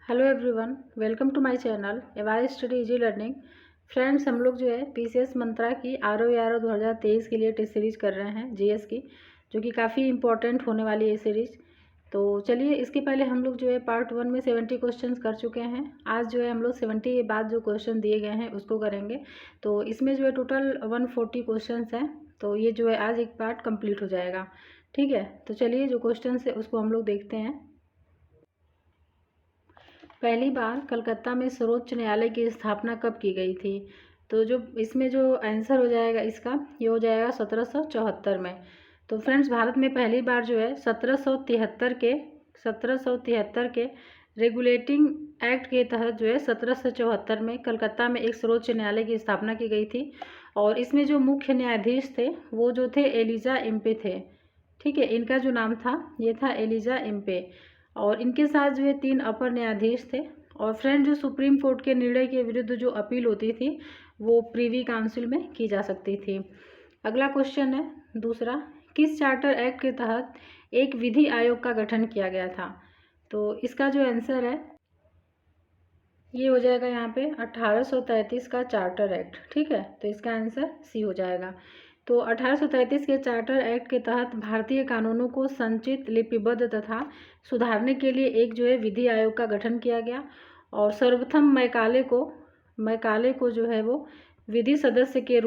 Hello everyone, welcome to my channel AY study easy learning. Friends, हम लोग जो है पीसीएस मंत्रा की RO 2023 के लिए टेस्ट सीरीज कर रहे हैं जीएस की, जो कि काफ़ी इंपॉर्टेंट होने वाली है ये सीरीज। तो चलिए, इसके पहले हम लोग जो है पार्ट 1 में 70 क्वेश्चंस कर चुके हैं। आज जो है हम लोग 70 के बाद जो क्वेश्चन दिए गए हैं उसको करेंगे। तो इसमें जो है टोटल 140 क्वेश्चन हैं। तो ये जो है आज एक पार्ट कंप्लीट हो जाएगा। ठीक है, तो चलिए जो क्वेश्चन है उसको हम लोग देखते हैं। पहली बार कलकत्ता में सर्वोच्च न्यायालय की स्थापना कब की गई थी? तो जो इसमें जो आंसर हो जाएगा इसका, ये हो जाएगा 1774 में। तो फ्रेंड्स, भारत में पहली बार जो है 1773 के रेगुलेटिंग एक्ट के तहत जो है 1774 में कलकत्ता में एक सर्वोच्च न्यायालय की स्थापना की गई थी। और इसमें जो मुख्य न्यायाधीश थे वो जो थे एलिजा इम्पे थे। ठीक है, इनका जो नाम था ये था एलिजा इम्पे। और इनके साथ जो है 3 अपर न्यायाधीश थे। और फ्रेंड, जो सुप्रीम कोर्ट के निर्णय के विरुद्ध जो अपील होती थी वो प्रीवी काउंसिल में की जा सकती थी। अगला क्वेश्चन है दूसरा, किस चार्टर एक्ट के तहत एक विधि आयोग का गठन किया गया था? तो इसका जो आंसर है ये हो जाएगा यहाँ पे 1833 का चार्टर एक्ट। ठीक है, तो इसका आंसर सी हो जाएगा। तो 1833 के चार्टर एक्ट के तहत भारतीय कानूनों को संचित, लिपिबद्ध तथा सुधारने के लिए एक जो है विधि आयोग का गठन किया गया। और सर्वप्रथम मैकाले को जो है वो विधि सदस्य के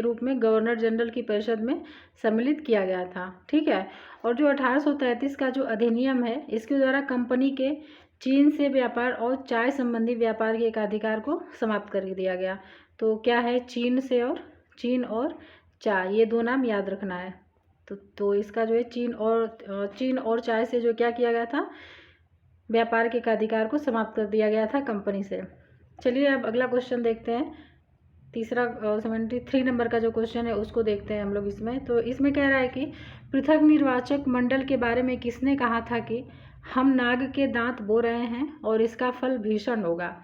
रूप में गवर्नर जनरल की परिषद में सम्मिलित किया गया था। ठीक है, और जो 1833 का जो अधिनियम है इसके द्वारा कंपनी के चीन से व्यापार और चाय संबंधी व्यापार के एकाधिकार को समाप्त कर दिया गया। तो क्या है, चीन और चाय, ये दो नाम याद रखना है। तो इसका जो है चीन और चाय से जो क्या किया गया था, व्यापार के अधिकार को समाप्त कर दिया गया था कंपनी से। चलिए अब अगला क्वेश्चन देखते हैं। तीसरा 73 नंबर का जो क्वेश्चन है उसको देखते हैं हम लोग इसमें। तो इसमें कह रहा है कि पृथक निर्वाचक मंडल के बारे में किसने कहा था कि हम नाग के दांत बो रहे हैं और इसका फल भीषण होगा?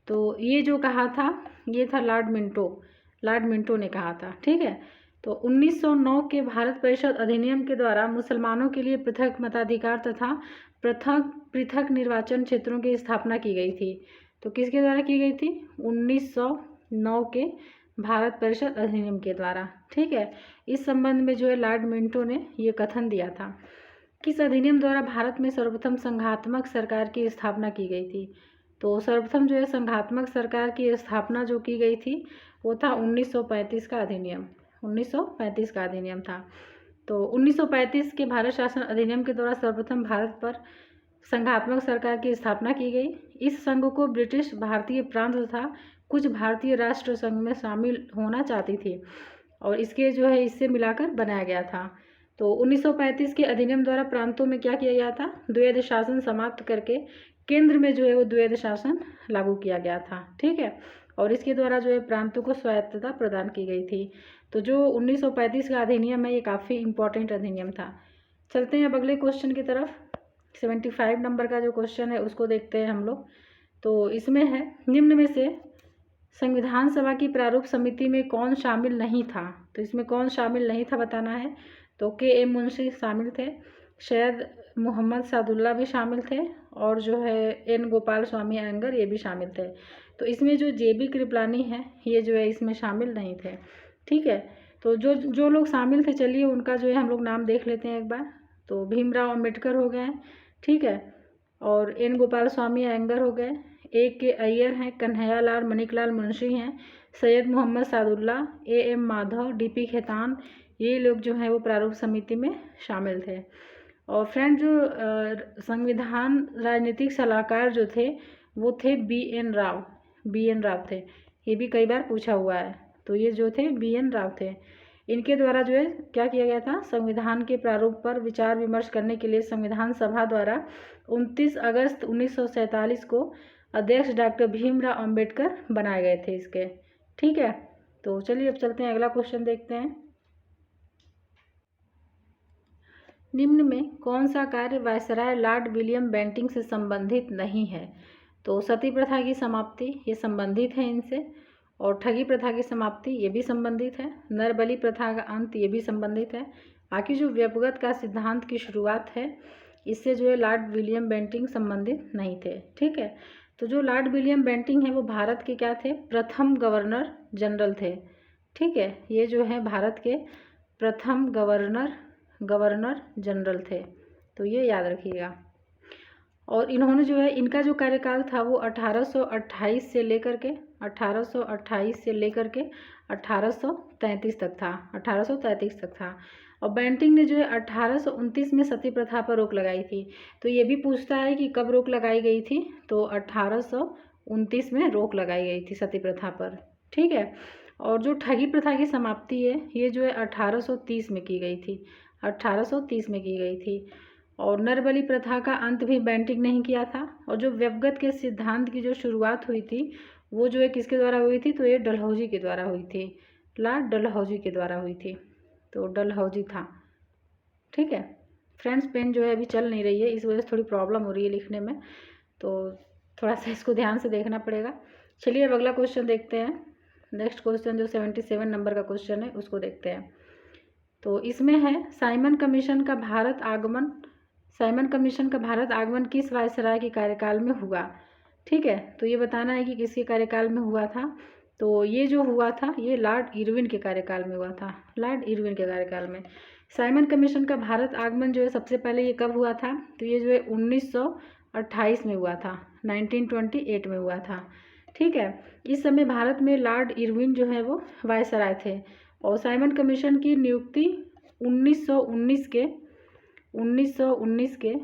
तो ये जो कहा था ये था लॉर्ड मिंटो ने कहा था। ठीक है, तो 1909 के भारत परिषद अधिनियम के द्वारा मुसलमानों के लिए पृथक मताधिकार तथा पृथक निर्वाचन क्षेत्रों की स्थापना की गई थी। तो किसके द्वारा की गई थी? 1909 के भारत परिषद अधिनियम के द्वारा। ठीक है, इस संबंध में जो है लॉर्ड मिंटो ने ये कथन दिया था। किस अधिनियम द्वारा भारत में सर्वप्रथम संघात्मक सरकार की स्थापना की गई थी? तो सर्वप्रथम जो है संघात्मक सरकार की स्थापना जो की गई थी वो था 1935 का अधिनियम। 1935 का अधिनियम था। तो 1935 के भारत शासन अधिनियम के द्वारा सर्वप्रथम भारत पर संघात्मक सरकार की स्थापना की गई। इस संघ को ब्रिटिश भारतीय प्रांत तथा कुछ भारतीय राष्ट्र संघ में शामिल होना चाहती थी और इसके जो है इससे मिलाकर बनाया गया था। तो 1935 के अधिनियम द्वारा प्रांतों में क्या किया गया था? द्वैध शासन समाप्त करके केंद्र में जो है वो द्वैध शासन लागू किया गया था। ठीक है, और इसके द्वारा जो है प्रांतों को स्वायत्तता प्रदान की गई थी। तो जो 1935 का अधिनियम है ये काफ़ी इंपॉर्टेंट अधिनियम था। चलते हैं अब अगले क्वेश्चन की तरफ। 75 नंबर का जो क्वेश्चन है उसको देखते हैं हम लोग। तो इसमें है, निम्न में से संविधान सभा की प्रारूप समिति में कौन शामिल नहीं था? तो इसमें कौन शामिल नहीं था बताना है। तो KM मुंशी शामिल थे, सैयद मोहम्मद सादुल्ला भी शामिल थे और जो है N गोपाल स्वामी अयंगर ये भी शामिल थे। तो इसमें जो JB कृपलानी है ये जो है इसमें शामिल नहीं थे। ठीक है, तो जो लोग शामिल थे चलिए उनका जो है हम लोग नाम देख लेते हैं एक बार। तो भीमराव अंबेडकर हो गए। ठीक है, और N गोपाल स्वामी अयंगर हो गए, AK अय्यर हैं, कन्हैयालाल मणिकलाल मुंशी हैं, सैयद मोहम्मद सादुल्ला, AM माधव, DP खेतान, ये लोग जो हैं वो प्रारूप समिति में शामिल थे। और फ्रेंड, जो संविधान राजनीतिक सलाहकार जो थे वो थे BN राव थे। ये भी कई बार पूछा हुआ है। तो ये जो थे BN राव थे। इनके द्वारा जो है क्या किया गया था? संविधान के प्रारूप पर विचार विमर्श करने के लिए संविधान सभा द्वारा 29 अगस्त 1947 को अध्यक्ष डॉक्टर भीमराव अंबेडकर बनाए गए थे इसके। ठीक है, तो चलिए अब चलते हैं अगला क्वेश्चन देखते हैं। निम्न में कौन सा कार्य वायसराय लॉर्ड विलियम बेंटिंग से संबंधित नहीं है? तो सती प्रथा की समाप्ति ये संबंधित है इनसे, और ठगी प्रथा की समाप्ति ये भी संबंधित है, नरबलि प्रथा का अंत ये भी संबंधित है। बाकी जो व्यक्तिगत का सिद्धांत की शुरुआत है इससे जो है लॉर्ड विलियम बेंटिंक संबंधित नहीं थे। ठीक है, तो जो लॉर्ड विलियम बेंटिंक है वो भारत के क्या थे, प्रथम गवर्नर जनरल थे। ठीक है, ये जो है भारत के प्रथम गवर्नर जनरल थे, तो ये याद रखिएगा। और इन्होंने जो है, इनका जो कार्यकाल था वो 1828 से लेकर के 1833 तक था, 1833 तक था। और बेंटिंक ने जो है 1829 में सती प्रथा पर रोक लगाई थी। तो ये भी पूछता है कि कब रोक लगाई गई थी, तो 1829 में रोक लगाई गई थी सती प्रथा पर। ठीक है, और जो ठगी प्रथा की समाप्ति है ये जो है 1830 में की गई थी, 1830 में की गई थी। और नरबलि प्रथा का अंत भी बेंटिंक ने ही किया था। और जो व्यवगत के सिद्धांत की जो शुरुआत हुई थी वो जो है किसके द्वारा हुई थी, तो ये डलहौजी के द्वारा हुई थी, लॉर्ड डलहौजी के द्वारा हुई थी, तो डलहौजी था। ठीक है फ्रेंड्स, पेन जो है अभी चल नहीं रही है, इस वजह से थोड़ी प्रॉब्लम हो रही है लिखने में, तो थोड़ा सा इसको ध्यान से देखना पड़ेगा। चलिए अब अगला क्वेश्चन देखते हैं। नेक्स्ट क्वेश्चन जो 77 नंबर का क्वेश्चन है उसको देखते हैं। तो इसमें है साइमन कमीशन का भारत आगमन किस वायसराय के कार्यकाल में हुआ। ठीक है, तो ये बताना है कि किसके कार्यकाल में हुआ था। तो ये जो हुआ था ये लॉर्ड इरविन के कार्यकाल में हुआ था, लॉर्ड इरविन के कार्यकाल में। साइमन कमीशन का भारत आगमन जो है सबसे पहले ये कब हुआ था, तो ये जो है 1928 में हुआ था, 1928 में हुआ था। ठीक है, इस समय भारत में लॉर्ड इरविन जो है वो वायसराय थे। और साइमन कमीशन की नियुक्ति 1919 के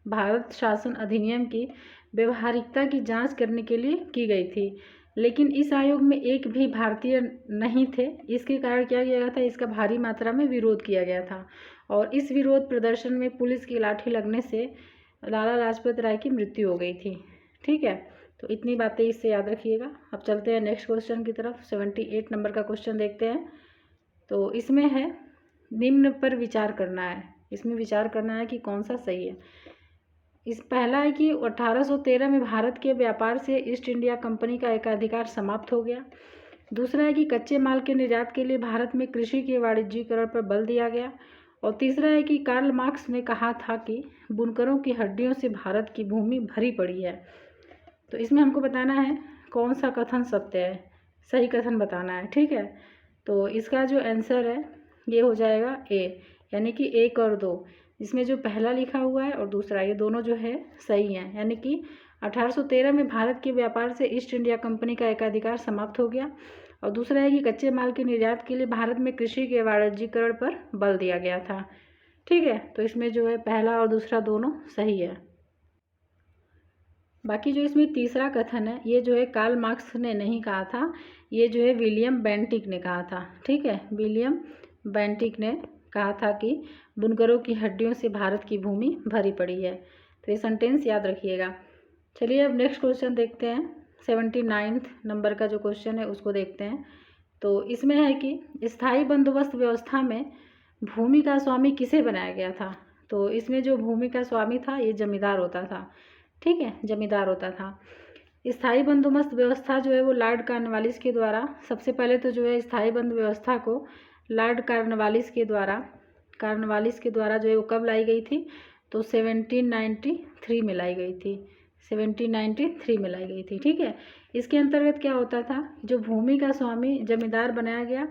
भारत शासन अधिनियम की व्यवहारिकता की जांच करने के लिए की गई थी, लेकिन इस आयोग में एक भी भारतीय नहीं थे। इसके कारण क्या किया गया था, इसका भारी मात्रा में विरोध किया गया था। और इस विरोध प्रदर्शन में पुलिस की लाठी लगने से लाला लाजपत राय की मृत्यु हो गई थी। ठीक है, तो इतनी बातें इससे याद रखिएगा। अब चलते हैं नेक्स्ट क्वेश्चन की तरफ। 78 नंबर का क्वेश्चन देखते हैं। तो इसमें है निम्न पर विचार करना है, इसमें विचार करना है कि कौन सा सही है। इस पहला है कि 1813 में भारत के व्यापार से ईस्ट इंडिया कंपनी का एकाधिकार समाप्त हो गया। दूसरा है कि कच्चे माल के निर्यात के लिए भारत में कृषि के वाणिज्यीकरण पर बल दिया गया। और तीसरा है कि कार्ल मार्क्स ने कहा था कि बुनकरों की हड्डियों से भारत की भूमि भरी पड़ी है। तो इसमें हमको बताना है कौन सा कथन सत्य है, सही कथन बताना है। ठीक है, तो इसका जो आंसर है ये हो जाएगा ए, यानी कि 1 और 2। इसमें जो पहला लिखा हुआ है और दूसरा, ये दोनों जो है सही हैं। यानी कि 1813 में भारत के व्यापार से ईस्ट इंडिया कंपनी का एकाधिकार समाप्त हो गया। और दूसरा है कि कच्चे माल के निर्यात के लिए भारत में कृषि के वाणिज्यीकरण पर बल दिया गया था। ठीक है, तो इसमें जो है पहला और दूसरा दोनों सही है। बाकी जो इसमें तीसरा कथन है ये जो है कार्ल मार्क्स ने नहीं कहा था, ये जो है विलियम बेंटिक ने कहा था। ठीक है, विलियम बेंटिक ने कहा था कि बुनकरों की हड्डियों से भारत की भूमि भरी पड़ी है। तो ये सेंटेंस याद रखिएगा। चलिए अब नेक्स्ट क्वेश्चन देखते हैं। 79 नंबर का जो क्वेश्चन है उसको देखते हैं। तो इसमें है कि स्थायी बंदोबस्त व्यवस्था में भूमि का स्वामी किसे बनाया गया था। तो इसमें जो भूमि का स्वामी था ये जमींदार होता था। ठीक है, जमींदार होता था। स्थायी बंदोबस्त व्यवस्था जो है वो लॉर्ड कॉर्नवालिस के द्वारा, सबसे पहले तो जो है स्थायी बंद व्यवस्था को लॉर्ड कॉर्नवालिस के द्वारा जो है वो कब लाई गई थी, तो 1793 में लाई गई थी, 1793 में लाई गई थी। ठीक है, इसके अंतर्गत क्या होता था, जो भूमि का स्वामी जमींदार बनाया गया,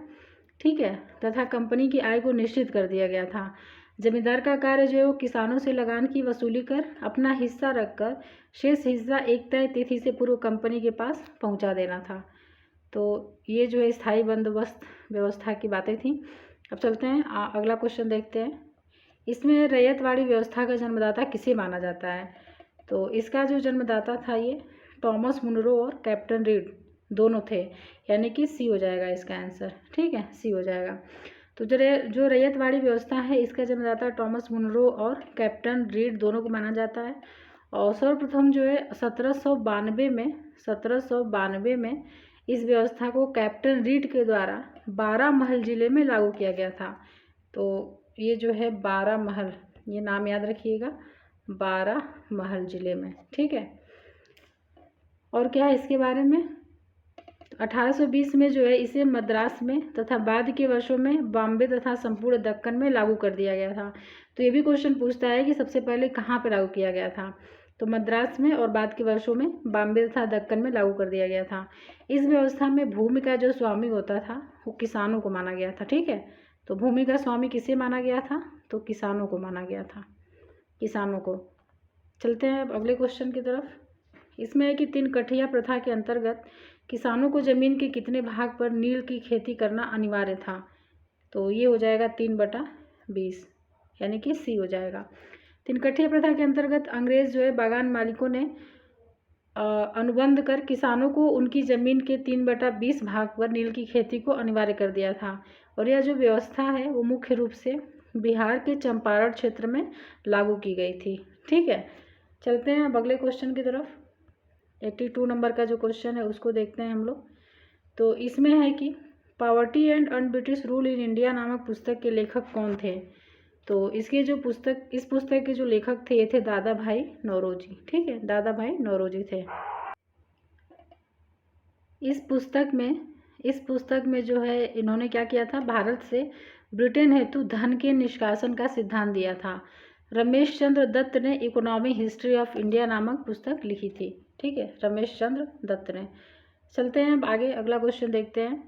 ठीक है, तथा कंपनी की आय को निश्चित कर दिया गया था। जमींदार का कार्य जो है वो किसानों से लगान की वसूली कर अपना हिस्सा रखकर शेष हिस्सा एक तय तिथि से पूर्व कंपनी के पास पहुंचा देना था। तो ये जो है स्थायी बंदोबस्त व्यवस्था की बातें थी। अब चलते हैं अगला क्वेश्चन देखते हैं। इसमें रैयतवाड़ी व्यवस्था का जन्मदाता किसे माना जाता है। तो इसका जो जन्मदाता था ये टॉमस मुनरो और कैप्टन रीड दोनों थे, यानी कि सी हो जाएगा इसका आंसर। ठीक है, सी हो जाएगा। तो जो रैयतवाड़ी व्यवस्था है इसका जन्मदाता टॉमस मुनरो और कैप्टन रीड दोनों को माना जाता है। और सर्वप्रथम जो है 1792 में इस व्यवस्था को कैप्टन रीड के द्वारा 12 महल जिले में लागू किया गया था। तो ये जो है 12 महल, ये नाम याद रखिएगा, 12 महल जिले में। ठीक है, और क्या है इसके बारे में, तो 1820 में जो है इसे मद्रास में तथा बाद के वर्षों में बॉम्बे तथा संपूर्ण दक्कन में लागू कर दिया गया था। तो ये भी क्वेश्चन पूछता है कि सबसे पहले कहाँ पर लागू किया गया था, तो मद्रास में, और बाद के वर्षों में बॉम्बे तथा दक्कन में लागू कर दिया गया था। इस व्यवस्था में भूमि का जो स्वामी होता था वो किसानों को माना गया था। ठीक है, तो भूमि का स्वामी किसे माना गया था, तो किसानों को माना गया था, किसानों को। चलते हैं अब अगले क्वेश्चन की तरफ। इसमें है कि 3 कठिया प्रथा के अंतर्गत किसानों को जमीन के कितने भाग पर नील की खेती करना अनिवार्य था, तो ये हो जाएगा 3/20, यानी कि सी हो जाएगा। 3 कठिया प्रथा के अंतर्गत अंग्रेज जो है बागान मालिकों ने अनुबंध कर किसानों को उनकी ज़मीन के 3/20 भाग पर नील की खेती को अनिवार्य कर दिया था। और यह जो व्यवस्था है वो मुख्य रूप से बिहार के चंपारण क्षेत्र में लागू की गई थी। ठीक है, चलते हैं अब अगले क्वेश्चन की तरफ। 82 नंबर का जो क्वेश्चन है उसको देखते हैं हम लोग। तो इसमें है कि poverty and un-British rule in India नामक पुस्तक के लेखक कौन थे, तो इसके जो पुस्तक, इस पुस्तक के जो लेखक थे ये थे दादा भाई नौरोजी। ठीक है, दादा भाई नौरोजी थे। इस पुस्तक में जो है इन्होंने क्या किया था, भारत से ब्रिटेन हेतु धन के निष्कासन का सिद्धांत दिया था। रमेश चंद्र दत्त ने इकोनॉमी हिस्ट्री ऑफ इंडिया नामक पुस्तक लिखी थी। ठीक है, रमेश चंद्र दत्त ने। चलते हैं अब आगे, अगला क्वेश्चन देखते हैं।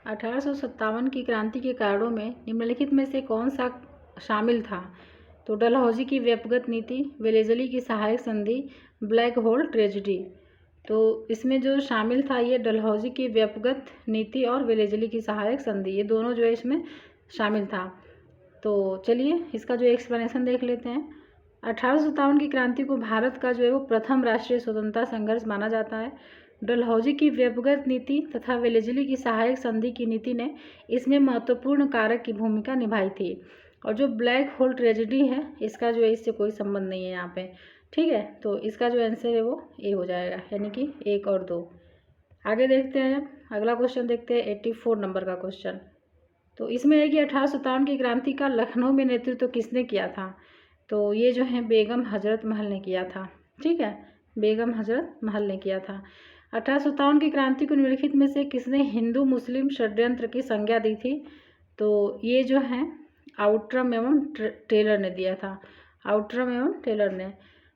1857 की क्रांति के कारणों में निम्नलिखित में से कौन सा शामिल था, तो डलहौजी की व्यक्तिगत नीति, वेलेजली की सहायक संधि, ब्लैक होल ट्रेजेडी। तो इसमें जो शामिल था ये डलहौजी की व्यक्तिगत नीति और वेलेजली की सहायक संधि, ये दोनों जो है इसमें शामिल था। तो चलिए इसका जो एक्सप्लेनेशन देख लेते हैं। 1857 की क्रांति को भारत का जो है वो प्रथम राष्ट्रीय स्वतंत्रता संघर्ष माना जाता है। डलहौजी की व्यक्तिगत नीति तथा वेलेजली की सहायक संधि की नीति ने इसमें महत्वपूर्ण कारक की भूमिका निभाई थी। और जो ब्लैक होल ट्रेजेडी है इसका जो है इससे कोई संबंध नहीं है यहाँ पे। ठीक है, तो इसका जो आंसर है वो ए हो जाएगा, यानी कि 1 और 2। आगे देखते हैं, अगला क्वेश्चन देखते हैं 84 नंबर का क्वेश्चन। तो इसमें है कि 1857 की क्रांति का लखनऊ में नेतृत्व किसने किया था, तो ये जो है बेगम हजरत महल ने किया था। ठीक है, बेगम हजरत महल ने किया था। 1857 की क्रांति को निम्नलिखित में से किसने हिंदू मुस्लिम षड्यंत्र की संज्ञा दी थी, तो ये जो है आउटरम एवं टेलर ने दिया था, आउटरम एवं टेलर ने।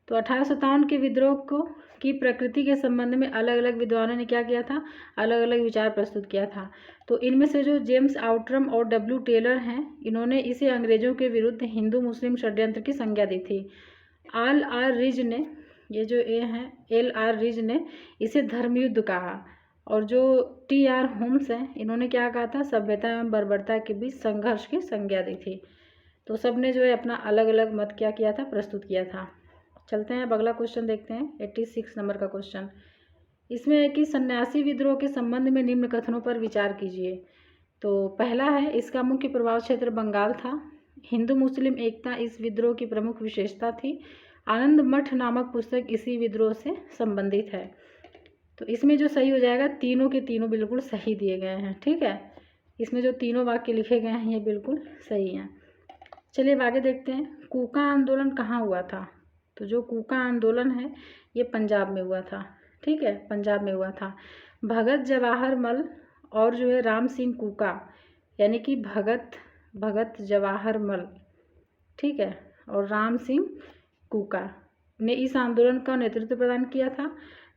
तो 1857 के विद्रोह को की प्रकृति के संबंध में अलग अलग विद्वानों ने क्या किया था, अलग अलग विचार प्रस्तुत किया था। तो इनमें से जो जेम्स आउटरम और डब्ल्यू टेलर हैं, इन्होंने इसे अंग्रेजों के विरुद्ध हिंदू मुस्लिम षड्यंत्र की संज्ञा दी थी। एल आर रिज ने, ये जो ए हैं एल आर रिज ने इसे धर्मयुद्ध कहा। और जो टी आर होम्स हैं इन्होंने क्या कहा था, सभ्यता एवं बर्बरता के बीच संघर्ष की संज्ञा दी थी। तो सबने जो है अपना अलग अलग मत क्या किया था, प्रस्तुत किया था। चलते हैं अब अगला क्वेश्चन देखते हैं 86 नंबर का क्वेश्चन। इसमें है कि सन्यासी विद्रोह के संबंध में निम्न कथनों पर विचार कीजिए। तो पहला है, इसका मुख्य प्रभाव क्षेत्र बंगाल था। हिंदू मुस्लिम एकता इस विद्रोह की प्रमुख विशेषता थी। आनंद मठ नामक पुस्तक इसी विद्रोह से संबंधित है। तो इसमें जो सही हो जाएगा, तीनों के तीनों बिल्कुल सही दिए गए हैं। ठीक है, इसमें जो तीनों वाक्य लिखे गए हैं ये बिल्कुल सही हैं। चलिए अब आगे देखते हैं, कूका आंदोलन कहाँ हुआ था, तो जो कूका आंदोलन है ये पंजाब में हुआ था। ठीक है, पंजाब में हुआ था। भगत जवाहर मल और जो है राम सिंह कूका, यानी कि भगत जवाहर मल, ठीक है, और राम सिंह कूका ने इस आंदोलन का नेतृत्व प्रदान किया था।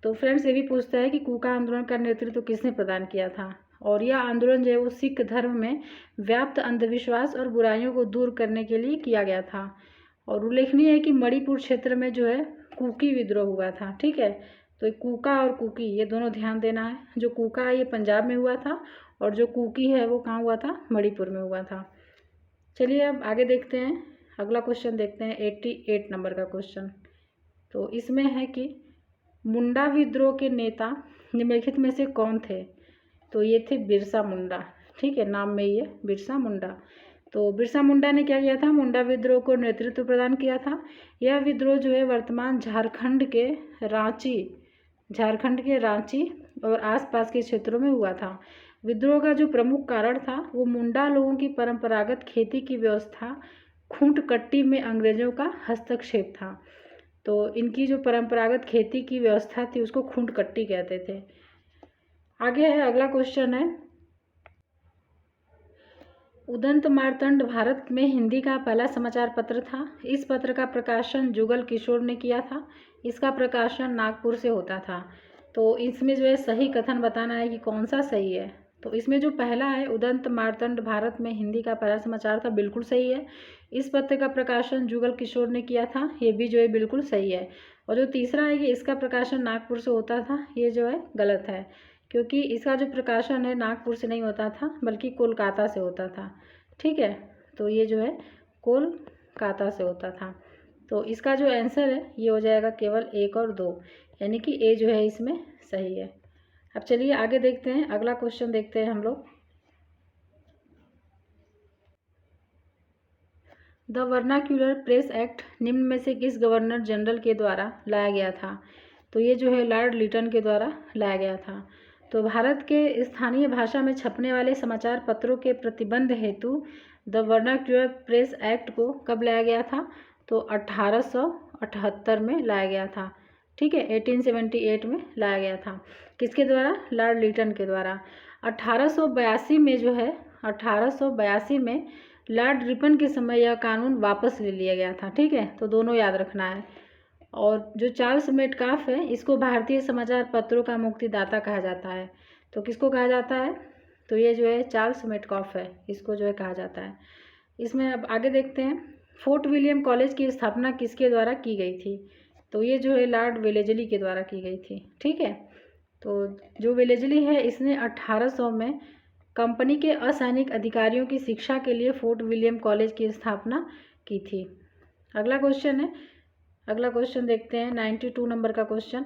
तो फ्रेंड्स ये भी पूछता है कि कूका आंदोलन का नेतृत्व किसने प्रदान किया था, और यह आंदोलन जो है वो सिख धर्म में व्याप्त अंधविश्वास और बुराइयों को दूर करने के लिए किया गया था। और उल्लेखनीय है कि मणिपुर क्षेत्र में जो है कुकी विद्रोह हुआ था। ठीक है, तो कूका और कुकी ये दोनों ध्यान देना है। जो कूका है ये पंजाब में हुआ था और जो कुकी है वो कहाँ हुआ था, मणिपुर में हुआ था। चलिए अब आगे देखते हैं, अगला क्वेश्चन देखते हैं 88 नंबर का क्वेश्चन। तो इसमें है कि मुंडा विद्रोह के नेता निम्नलिखित में से कौन थे, तो ये थे बिरसा मुंडा। ठीक है, नाम में ये बिरसा मुंडा। तो बिरसा मुंडा ने क्या किया था, मुंडा विद्रोह को नेतृत्व प्रदान किया था। यह विद्रोह जो है वर्तमान झारखंड के रांची और आसपास के क्षेत्रों में हुआ था। विद्रोह का जो प्रमुख कारण था वो मुंडा लोगों की परंपरागत खेती की व्यवस्था खूंट कट्टी में अंग्रेजों का हस्तक्षेप था। तो इनकी जो परंपरागत खेती की व्यवस्था थी उसको खूंट कट्टी कहते थे। आगे है, अगला क्वेश्चन है, उदंत मार्तंड भारत में हिंदी का पहला समाचार पत्र था। इस पत्र का प्रकाशन जुगल किशोर ने किया था। इसका प्रकाशन नागपुर से होता था। तो इसमें जो है सही कथन बताना है कि कौन सा सही है। तो इसमें जो पहला है, उदंत मार्तंड भारत में हिंदी का पहला समाचार था, बिल्कुल सही है। इस पत्र का प्रकाशन जुगल किशोर ने किया था, ये भी जो है बिल्कुल सही है। और जो तीसरा है कि इसका प्रकाशन नागपुर से होता था, ये जो है गलत है, क्योंकि इसका जो प्रकाशन है नागपुर से नहीं होता था बल्कि कोलकाता से होता था। ठीक है, तो ये जो है कोलकाता से होता था। तो इसका जो आंसर है ये हो जाएगा केवल 1 और 2, यानी कि ए जो है इसमें सही है। अब चलिए आगे देखते हैं, अगला क्वेश्चन देखते हैं हम लोग। द वर्नाक्यूलर प्रेस एक्ट निम्न में से किस गवर्नर जनरल के द्वारा लाया गया था? तो ये जो है लॉर्ड लिटन के द्वारा लाया गया था। तो भारत के स्थानीय भाषा में छपने वाले समाचार पत्रों के प्रतिबंध हेतु द वर्नाक्यूलर प्रेस एक्ट को कब लाया गया था? तो 1878 में लाया गया था। ठीक है, 1878 में लाया गया था। किसके द्वारा? लॉर्ड लिटन के द्वारा। 1882 में जो है 1882 में लॉर्ड रिपन के समय यह कानून वापस ले लिया गया था। ठीक है, तो दोनों याद रखना है। और जो चार्ल्स मेटकाफ है, इसको भारतीय समाचार पत्रों का मुक्तिदाता कहा जाता है। तो किसको कहा जाता है? तो ये जो है चार्ल्स मेटकाफ है, इसको जो है कहा जाता है। इसमें अब आगे देखते हैं, फोर्ट विलियम कॉलेज की स्थापना किसके द्वारा की गई थी? तो ये जो है लॉर्ड वेलेजली के द्वारा की गई थी। ठीक है, तो जो वेलेजली है इसने 1800 में कंपनी के असैनिक अधिकारियों की शिक्षा के लिए फोर्ट विलियम कॉलेज की स्थापना की थी। अगला क्वेश्चन है, अगला क्वेश्चन देखते हैं, 92 नंबर का क्वेश्चन।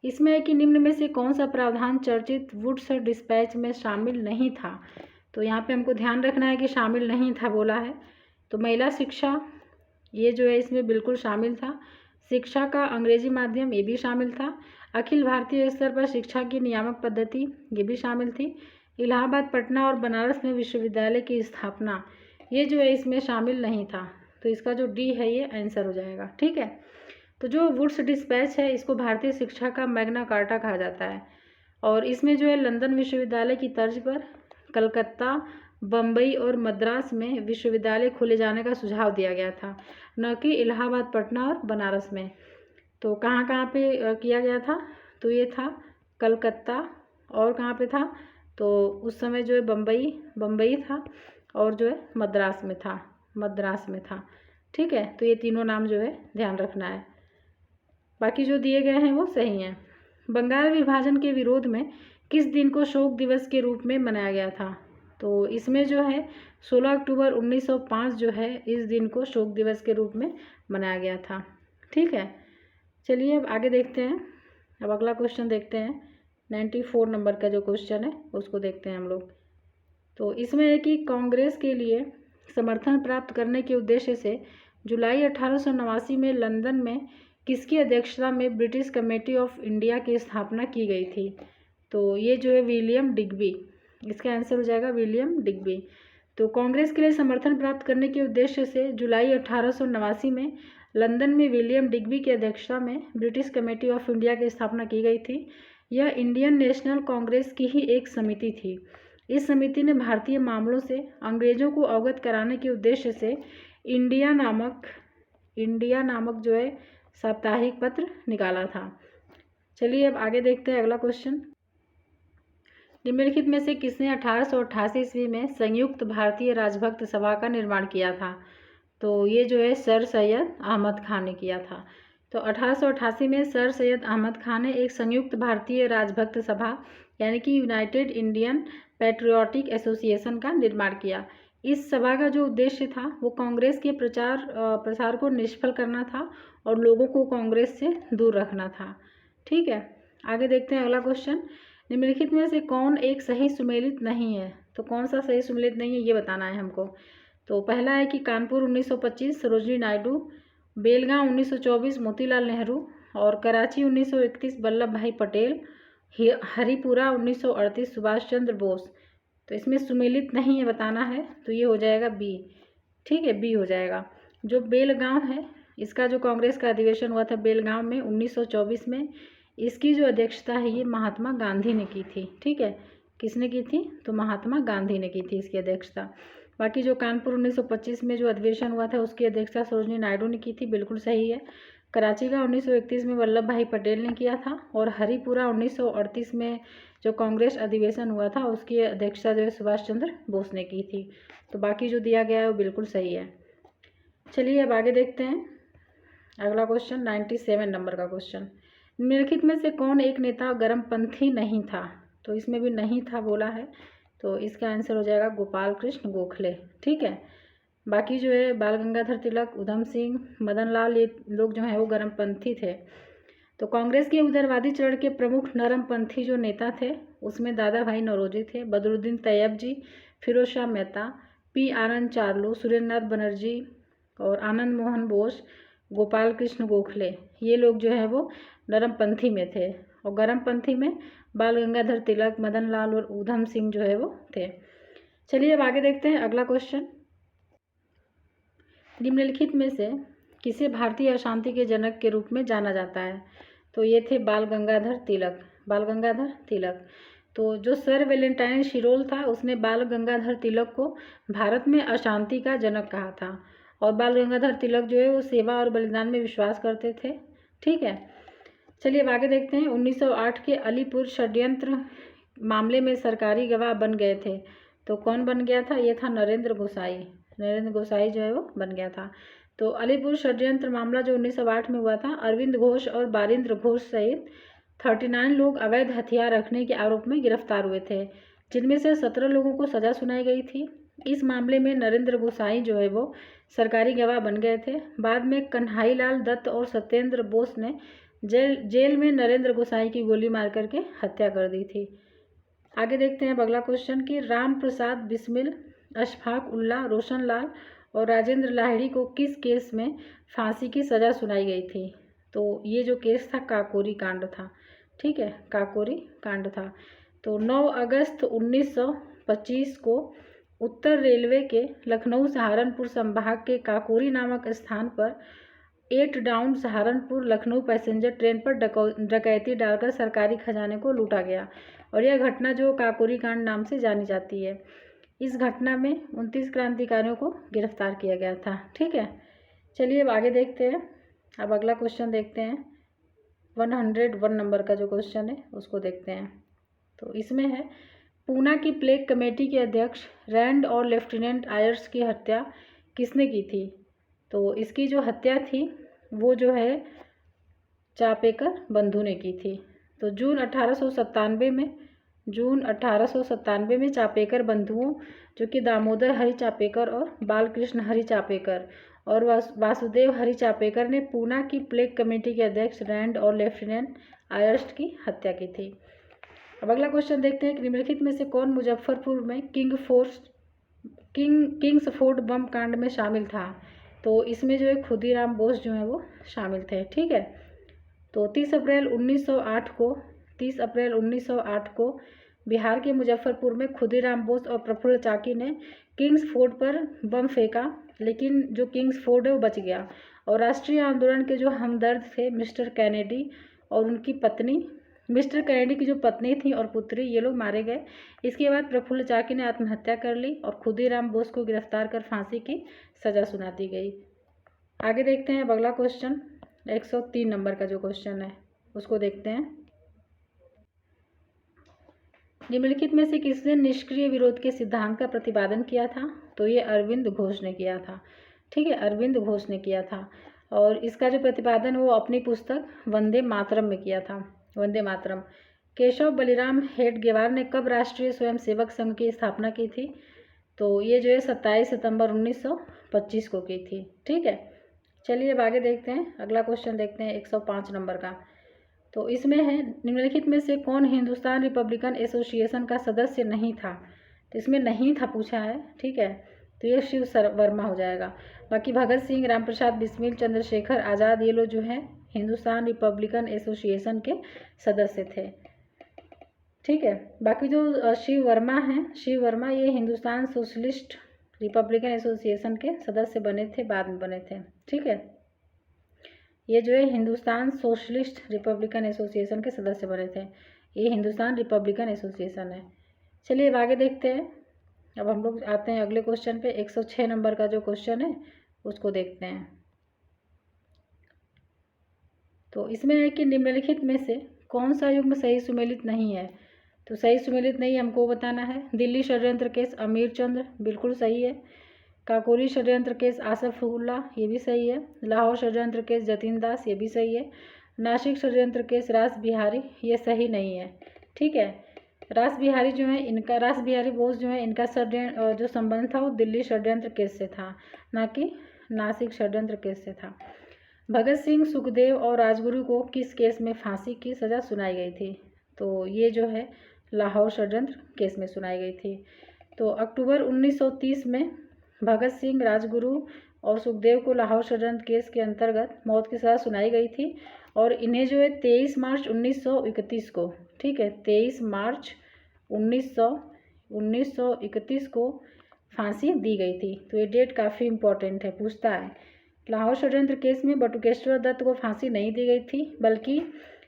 इसमें है कि निम्न में से कौन सा प्रावधान चर्चित वुड्स डिस्पैच में शामिल नहीं था? तो यहाँ पे हमको ध्यान रखना है कि शामिल नहीं था बोला है। तो महिला शिक्षा, ये जो है इसमें बिल्कुल शामिल था। शिक्षा का अंग्रेजी माध्यम, ये भी शामिल था। अखिल भारतीय स्तर पर शिक्षा की नियामक पद्धति, ये भी शामिल थी। इलाहाबाद, पटना और बनारस में विश्वविद्यालय की स्थापना, ये जो है इसमें शामिल नहीं था। तो इसका जो डी है ये आंसर हो जाएगा। ठीक है, तो जो वुड्स डिस्पैच है इसको भारतीय शिक्षा का मैग्ना कार्टा कहा जाता है। और इसमें जो है लंदन विश्वविद्यालय की तर्ज पर कलकत्ता, बम्बई और मद्रास में विश्वविद्यालय खोले जाने का सुझाव दिया गया था, न कि इलाहाबाद, पटना और बनारस में। तो कहाँ कहाँ पे किया गया था? तो ये था कलकत्ता, और कहाँ पे था? तो उस समय जो है बम्बई था, और जो है मद्रास में था। ठीक है, तो ये तीनों नाम जो है ध्यान रखना है। बाकी जो दिए गए हैं वो सही हैं। बंगाल विभाजन के विरोध में किस दिन को शोक दिवस के रूप में मनाया गया था? तो इसमें जो है 16 अक्टूबर 1905 जो है इस दिन को शोक दिवस के रूप में मनाया गया था। ठीक है, चलिए अब आगे देखते हैं। अब अगला क्वेश्चन देखते हैं, 94 नंबर का जो क्वेश्चन है उसको देखते हैं हम लोग। तो इसमें है कि कांग्रेस के लिए समर्थन प्राप्त करने के उद्देश्य से जुलाई 1889 में लंदन में किसकी अध्यक्षता में ब्रिटिश कमेटी ऑफ इंडिया की स्थापना की गई थी? तो ये जो है विलियम डिग्बी, इसका आंसर हो जाएगा विलियम डिग्बी। तो कांग्रेस के लिए समर्थन प्राप्त करने के उद्देश्य से जुलाई 1889 में लंदन में विलियम डिग्बी की अध्यक्षता में ब्रिटिश कमेटी ऑफ इंडिया की स्थापना की गई थी। यह इंडियन नेशनल कांग्रेस की ही एक समिति थी। इस समिति ने भारतीय मामलों से अंग्रेजों को अवगत कराने के उद्देश्य से इंडिया नामक जो है साप्ताहिक पत्र निकाला था। चलिए अब आगे देखते हैं अगला क्वेश्चन। निम्नलिखित में से किसने 1888 ईस्वी में संयुक्त भारतीय राजभक्त सभा का निर्माण किया था? तो ये जो है सर सैयद अहमद खान ने किया था। तो 1888 में सर सैयद अहमद खान ने एक संयुक्त भारतीय राजभक्त सभा यानी कि यूनाइटेड इंडियन पैट्रियोटिक एसोसिएशन का निर्माण किया। इस सभा का जो उद्देश्य था वो कांग्रेस के प्रसार को निष्फल करना था और लोगों को कांग्रेस से दूर रखना था। ठीक है, आगे देखते हैं अगला क्वेश्चन। निम्नलिखित में से कौन एक सही सुमेलित नहीं है? तो कौन सा सही सुमेलित नहीं है ये बताना है हमको। तो पहला है कि कानपुर 1925 सरोजिनी नायडू, बेलगांव 1924 मोतीलाल नेहरू, और कराची 1931 वल्लभ भाई पटेल, हरिपुरा 1938 सुभाष चंद्र बोस। तो इसमें सुमेलित नहीं है बताना है, तो ये हो जाएगा बी। ठीक है, बी हो जाएगा। जो बेलगांव है इसका जो कांग्रेस का अधिवेशन हुआ था बेलगांव में 1924 में, इसकी जो अध्यक्षता है ये महात्मा गांधी ने की थी। ठीक है, किसने की थी? तो महात्मा गांधी ने की थी इसकी अध्यक्षता। बाकी जो कानपुर 1925 में जो अधिवेशन हुआ था उसकी अध्यक्षता सरोजिनी नायडू ने की थी, बिल्कुल सही है। कराची का 1931 में वल्लभ भाई पटेल ने किया था, और हरिपुरा 1938 में जो कांग्रेस अधिवेशन हुआ था उसकी अध्यक्षता जो है सुभाष चंद्र बोस ने की थी। तो बाकी जो दिया गया है वो बिल्कुल सही है। चलिए अब आगे देखते हैं अगला क्वेश्चन, 97 नंबर का क्वेश्चन। निम्नलिखित में से कौन एक नेता गर्मपंथी नहीं था? तो इसमें भी नहीं था बोला है, तो इसका आंसर हो जाएगा गोपाल कृष्ण गोखले। ठीक है, बाकी जो है बाल गंगाधर तिलक, उधम सिंह, मदन लाल, ये लोग जो हैं वो गर्मपंथी थे। तो कांग्रेस के उदारवादी चरण के प्रमुख नरमपंथी जो नेता थे उसमें दादा भाई नौरोजी थे, बदरुद्दीन तैयब जी, फिरोज शाह मेहता, पी आनंद चार्लो, सुरेंद्रनाथ बनर्जी और आनंद मोहन बोस, गोपाल कृष्ण गोखले, ये लोग जो है वो नरमपंथी में थे। और गर्मपंथी में बाल गंगाधर तिलक, मदन लाल और उधम सिंह जो है वो थे। चलिए अब आगे देखते हैं अगला क्वेश्चन। निम्नलिखित में से किसे भारतीय अशांति के जनक के रूप में जाना जाता है? तो ये थे बाल गंगाधर तिलक, बाल गंगाधर तिलक। तो जो सर वेलेंटाइन शिरोल था उसने बाल गंगाधर तिलक को भारत में अशांति का जनक कहा था, और बाल गंगाधर तिलक जो है वो सेवा और बलिदान में विश्वास करते थे। ठीक है, चलिए अब आगे देखते हैं। 1908 के अलीपुर षड्यंत्र मामले में सरकारी गवाह बन गए थे, तो कौन बन गया था? ये था नरेंद्र गोसाई, नरेंद्र गोसाई जो है वो बन गया था। तो अलीपुर षड्यंत्र मामला जो 1908 में हुआ था, अरविंद घोष और बारिंद्र घोष सहित 39 लोग अवैध हथियार रखने के आरोप में गिरफ्तार हुए थे, जिनमें से 17 लोगों को सजा सुनाई गई थी। इस मामले में नरेंद्र गोसाई जो है वो सरकारी गवाह बन गए थे। बाद में कन्हाईलाल दत्त और सत्येंद्र बोस ने जेल में नरेंद्र गोसाई की गोली मार करके हत्या कर दी थी। आगे देखते हैं अब अगला क्वेश्चन कि राम प्रसाद बिस्मिल, अशफाक उल्लाह, रोशन लाल और राजेंद्र लाहिड़ी को किस केस में फांसी की सज़ा सुनाई गई थी? तो ये जो केस था काकोरी कांड था। ठीक है, काकोरी कांड था। तो 9 अगस्त 1925 को उत्तर रेलवे के लखनऊ सहारनपुर संभाग के काकोरी नामक स्थान पर 8 down Saharanpur Lucknow passenger train पर डकैती डालकर सरकारी खजाने को लूटा गया, और यह घटना जो काकोरी कांड नाम से जानी जाती है। इस घटना में 29 क्रांतिकारियों को गिरफ्तार किया गया था। ठीक है, चलिए अब आगे देखते हैं। अब अगला क्वेश्चन देखते हैं, 101 नंबर का जो क्वेश्चन है उसको देखते हैं। तो इसमें है, पूना की प्लेग कमेटी के अध्यक्ष रैंड और लेफ्टिनेंट आयर्स की हत्या किसने की थी? तो इसकी जो हत्या थी वो जो है चापेकर बंधु ने की थी। तो जून 1897 में चापेकर बंधुओं जो कि दामोदर हरि चापेकर और बालकृष्ण हरि चापेकर और वासुदेव हरि चापेकर ने पूना की प्लेग कमेटी के अध्यक्ष रैंड और लेफ्टिनेंट आयर्स की हत्या की थी। अब अगला क्वेश्चन देखते हैं कि निम्नलिखित में से कौन मुजफ्फरपुर में किंग्स फोर्ट बम कांड में शामिल था? तो इसमें जो है खुदीराम बोस जो है वो शामिल थे। ठीक है, तो 30 अप्रैल 1908 को बिहार के मुजफ्फरपुर में खुदीराम बोस और प्रफुल्ल चाकी ने किंग्स फोर्ट पर बम फेंका, लेकिन जो किंग्स फोर्ट है वो बच गया, और राष्ट्रीय आंदोलन के जो हमदर्द थे मिस्टर कैनेडी और उनकी पत्नी, मिस्टर कैनेडी की जो पत्नी थी और पुत्री, ये लोग मारे गए। इसके बाद प्रफुल्ल चाकी ने आत्महत्या कर ली और खुदीराम बोस को गिरफ्तार कर फांसी की सज़ा सुना दी गई। आगे देखते हैं अब अगला क्वेश्चन, 103 नंबर का जो क्वेश्चन है उसको देखते हैं। निम्नलिखित में से किसने निष्क्रिय विरोध के सिद्धांत का प्रतिपादन किया था? तो ये अरविंद घोष ने किया था। ठीक है, अरविंद घोष ने किया था, और इसका जो प्रतिपादन वो अपनी पुस्तक वंदे मातरम में किया था, वंदे मातरम। केशव बलिराम हेडगेवार ने कब राष्ट्रीय स्वयंसेवक संघ की स्थापना की थी? तो ये जो है 27 सितंबर 1925 को की थी। ठीक है, चलिए अब आगे देखते हैं। अगला क्वेश्चन देखते हैं 105 नंबर का। तो इसमें है, निम्नलिखित में से कौन हिंदुस्तान रिपब्लिकन एसोसिएशन का सदस्य नहीं था? तो इसमें नहीं था पूछा है। ठीक है, तो ये शिव वर्मा हो जाएगा। बाकी भगत सिंह, राम प्रसाद बिस्मिल, चंद्रशेखर आज़ाद, ये लोग जो हैं हिंदुस्तान रिपब्लिकन एसोसिएशन के सदस्य थे। ठीक है, बाकी जो शिव वर्मा हैं, शिव वर्मा ये हिंदुस्तान सोशलिस्ट रिपब्लिकन एसोसिएशन के सदस्य बने थे, बाद में बने थे। ठीक है, ये जो है हिंदुस्तान सोशलिस्ट रिपब्लिकन एसोसिएशन के सदस्य बने थे। ये हिंदुस्तान रिपब्लिकन एसोसिएशन है। चलिए अब आगे देखते हैं। अब हम लोग आते हैं अगले क्वेश्चन पे। 106 नंबर का जो क्वेश्चन है उसको देखते हैं। तो इसमें है कि निम्नलिखित में से कौन सा युग्म सही सुमेलित नहीं है। तो सही सुमेलित नहीं हमको बताना है। दिल्ली षड्यंत्र केस अमीर चंद्र, बिल्कुल सही है। काकोरी षड्यंत्र केस आसफ उल्लाह, ये भी सही है। लाहौर षड्यंत्र केस जतिन दास, ये भी सही है। नासिक षड्यंत्र केस रास बिहारी, ये सही नहीं है। ठीक है, रास बिहारी जो है इनका, रास बिहारी बोस जो है इनका षड्यंत्र जो संबंध था वो दिल्ली षड्यंत्र केस से था, ना कि नासिक षड्यंत्र केस से था। भगत सिंह, सुखदेव और राजगुरु को किस केस में फांसी की सज़ा सुनाई गई थी। तो ये जो है लाहौर षड्यंत्र केस में सुनाई गई थी। तो अक्टूबर 1930 में भगत सिंह, राजगुरु और सुखदेव को लाहौर षड्यंत्र केस के अंतर्गत मौत की सज़ा सुनाई गई थी और इन्हें जो है 23 मार्च 1931 को, ठीक है, 23 मार्च 1931 को फांसी दी गई थी। तो ये डेट काफ़ी इम्पोर्टेंट है, पूछता है। लाहौर षड्यंत्र केस में बटुकेश्वर दत्त को फांसी नहीं दी गई थी, बल्कि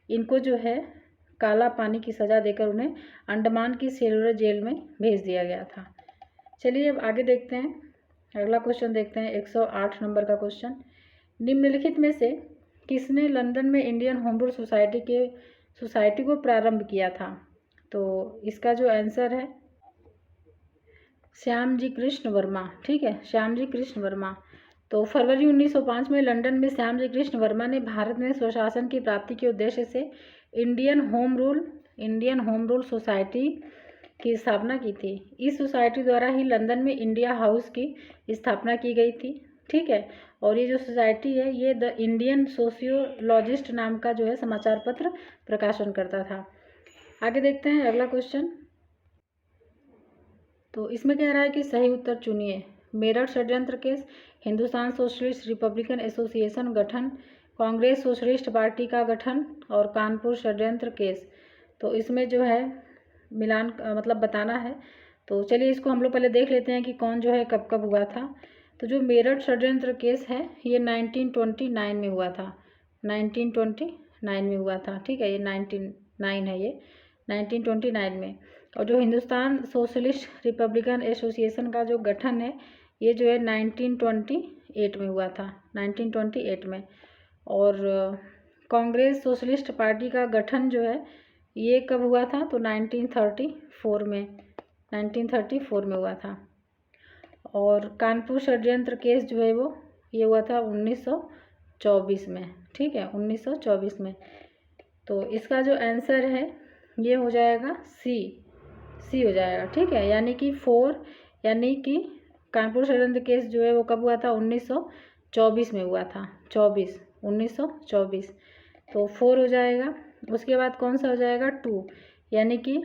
इनको जो है काला पानी की सज़ा देकर उन्हें अंडमान की सेलुलर जेल में भेज दिया गया था। चलिए अब आगे देखते हैं। अगला क्वेश्चन देखते हैं 108 नंबर का क्वेश्चन। निम्नलिखित में से किसने लंदन में इंडियन होम रूल सोसाइटी को प्रारंभ किया था। तो इसका जो आंसर है श्यामजी कृष्ण वर्मा। ठीक है, श्यामजी कृष्ण वर्मा। तो फरवरी 1905 में लंदन में श्यामजी कृष्ण वर्मा ने भारत में स्वशासन की प्राप्ति के उद्देश्य से इंडियन होम रूल सोसाइटी की स्थापना की थी। इस सोसाइटी द्वारा ही लंदन में इंडिया हाउस की स्थापना की गई थी। ठीक है, और ये जो सोसाइटी है ये द इंडियन सोशियोलॉजिस्ट नाम का जो है समाचार पत्र प्रकाशन करता था। आगे देखते हैं अगला क्वेश्चन। तो इसमें कह रहा है कि सही उत्तर चुनिए। मेरठ षड्यंत्र case, Hindustan socialist Republican association गठन, कांग्रेस सोशलिस्ट पार्टी का गठन और कानपुर षड्यंत्र केस। तो इसमें जो है मिलान मतलब बताना है। तो चलिए इसको हम लोग पहले देख लेते हैं कि कौन जो है कब कब हुआ था। तो जो मेरठ षड्यंत्र केस है ये 1929 में हुआ था। 1929 में हुआ था। ठीक है, ये 1929 है, ये 1929 में। और जो हिंदुस्तान सोशलिस्ट रिपब्लिकन एसोसिएशन का जो गठन है ये जो है 1928 में हुआ था, 1928 में। और कांग्रेस सोशलिस्ट पार्टी का गठन जो है ये कब हुआ था, तो 1934 में, 1934 में हुआ था। और कानपुर षड्यंत्र केस जो है वो ये हुआ था 1924 में। ठीक है, 1924 में। तो इसका जो आंसर है ये हो जाएगा सी हो जाएगा। ठीक है, यानी कि 4, यानी कि कानपुर षड्यंत्र केस जो है वो कब हुआ था, 1924 में हुआ था। 1924। तो 4 हो जाएगा। उसके बाद कौन सा हो जाएगा, 2, यानी कि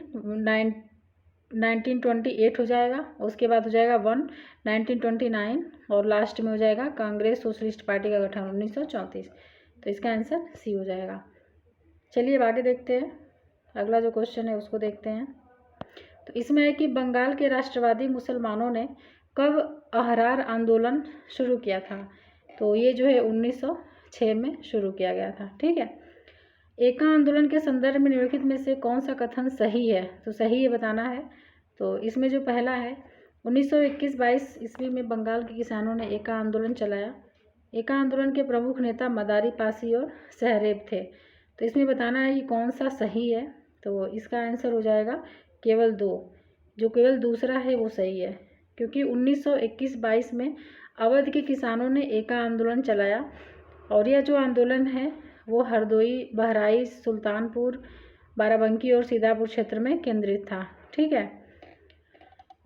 1928 हो जाएगा। उसके बाद हो जाएगा 1, 1929 और लास्ट में हो जाएगा कांग्रेस सोशलिस्ट पार्टी का गठन 1934। तो इसका आंसर सी हो जाएगा। चलिए अब आगे देखते हैं। अगला जो क्वेश्चन है उसको देखते हैं। तो इसमें है कि बंगाल के राष्ट्रवादी मुसलमानों ने कब अहरार आंदोलन शुरू किया था। तो ये जो है 1906 में शुरू किया गया था। ठीक है, एका आंदोलन के संदर्भ में निम्नलिखित में से कौन सा कथन सही है। तो सही ये बताना है। तो इसमें जो पहला है 1921-22 ईस्वी में बंगाल के किसानों ने एका आंदोलन चलाया। एका आंदोलन के प्रमुख नेता मदारी पासी और सहरेब थे। तो इसमें बताना है कि कौन सा सही है। तो इसका आंसर हो जाएगा केवल 2, जो केवल दूसरा है वो सही है, क्योंकि 1921-22 में अवध के किसानों ने एका आंदोलन चलाया और यह जो आंदोलन है वो हरदोई, बहराइच, सुल्तानपुर, बाराबंकी और सीतापुर क्षेत्र में केंद्रित था। ठीक है,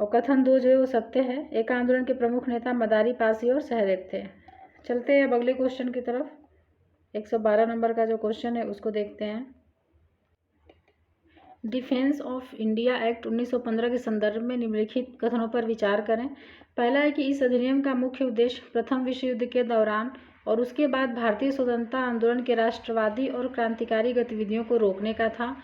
और कथन 2 जो है वो सत्य है। एका आंदोलन के प्रमुख नेता मदारी पासी और सहरेब थे। चलते हैं अब अगले क्वेश्चन की तरफ। 112 नंबर का जो क्वेश्चन है उसको देखते हैं। डिफेंस ऑफ इंडिया एक्ट 1915 के संदर्भ में निम्नलिखित कथनों पर विचार करें। पहला है कि इस अधिनियम का मुख्य उद्देश्य प्रथम विश्व युद्ध के दौरान और उसके बाद भारतीय स्वतंत्रता आंदोलन के राष्ट्रवादी और क्रांतिकारी गतिविधियों को रोकने का था।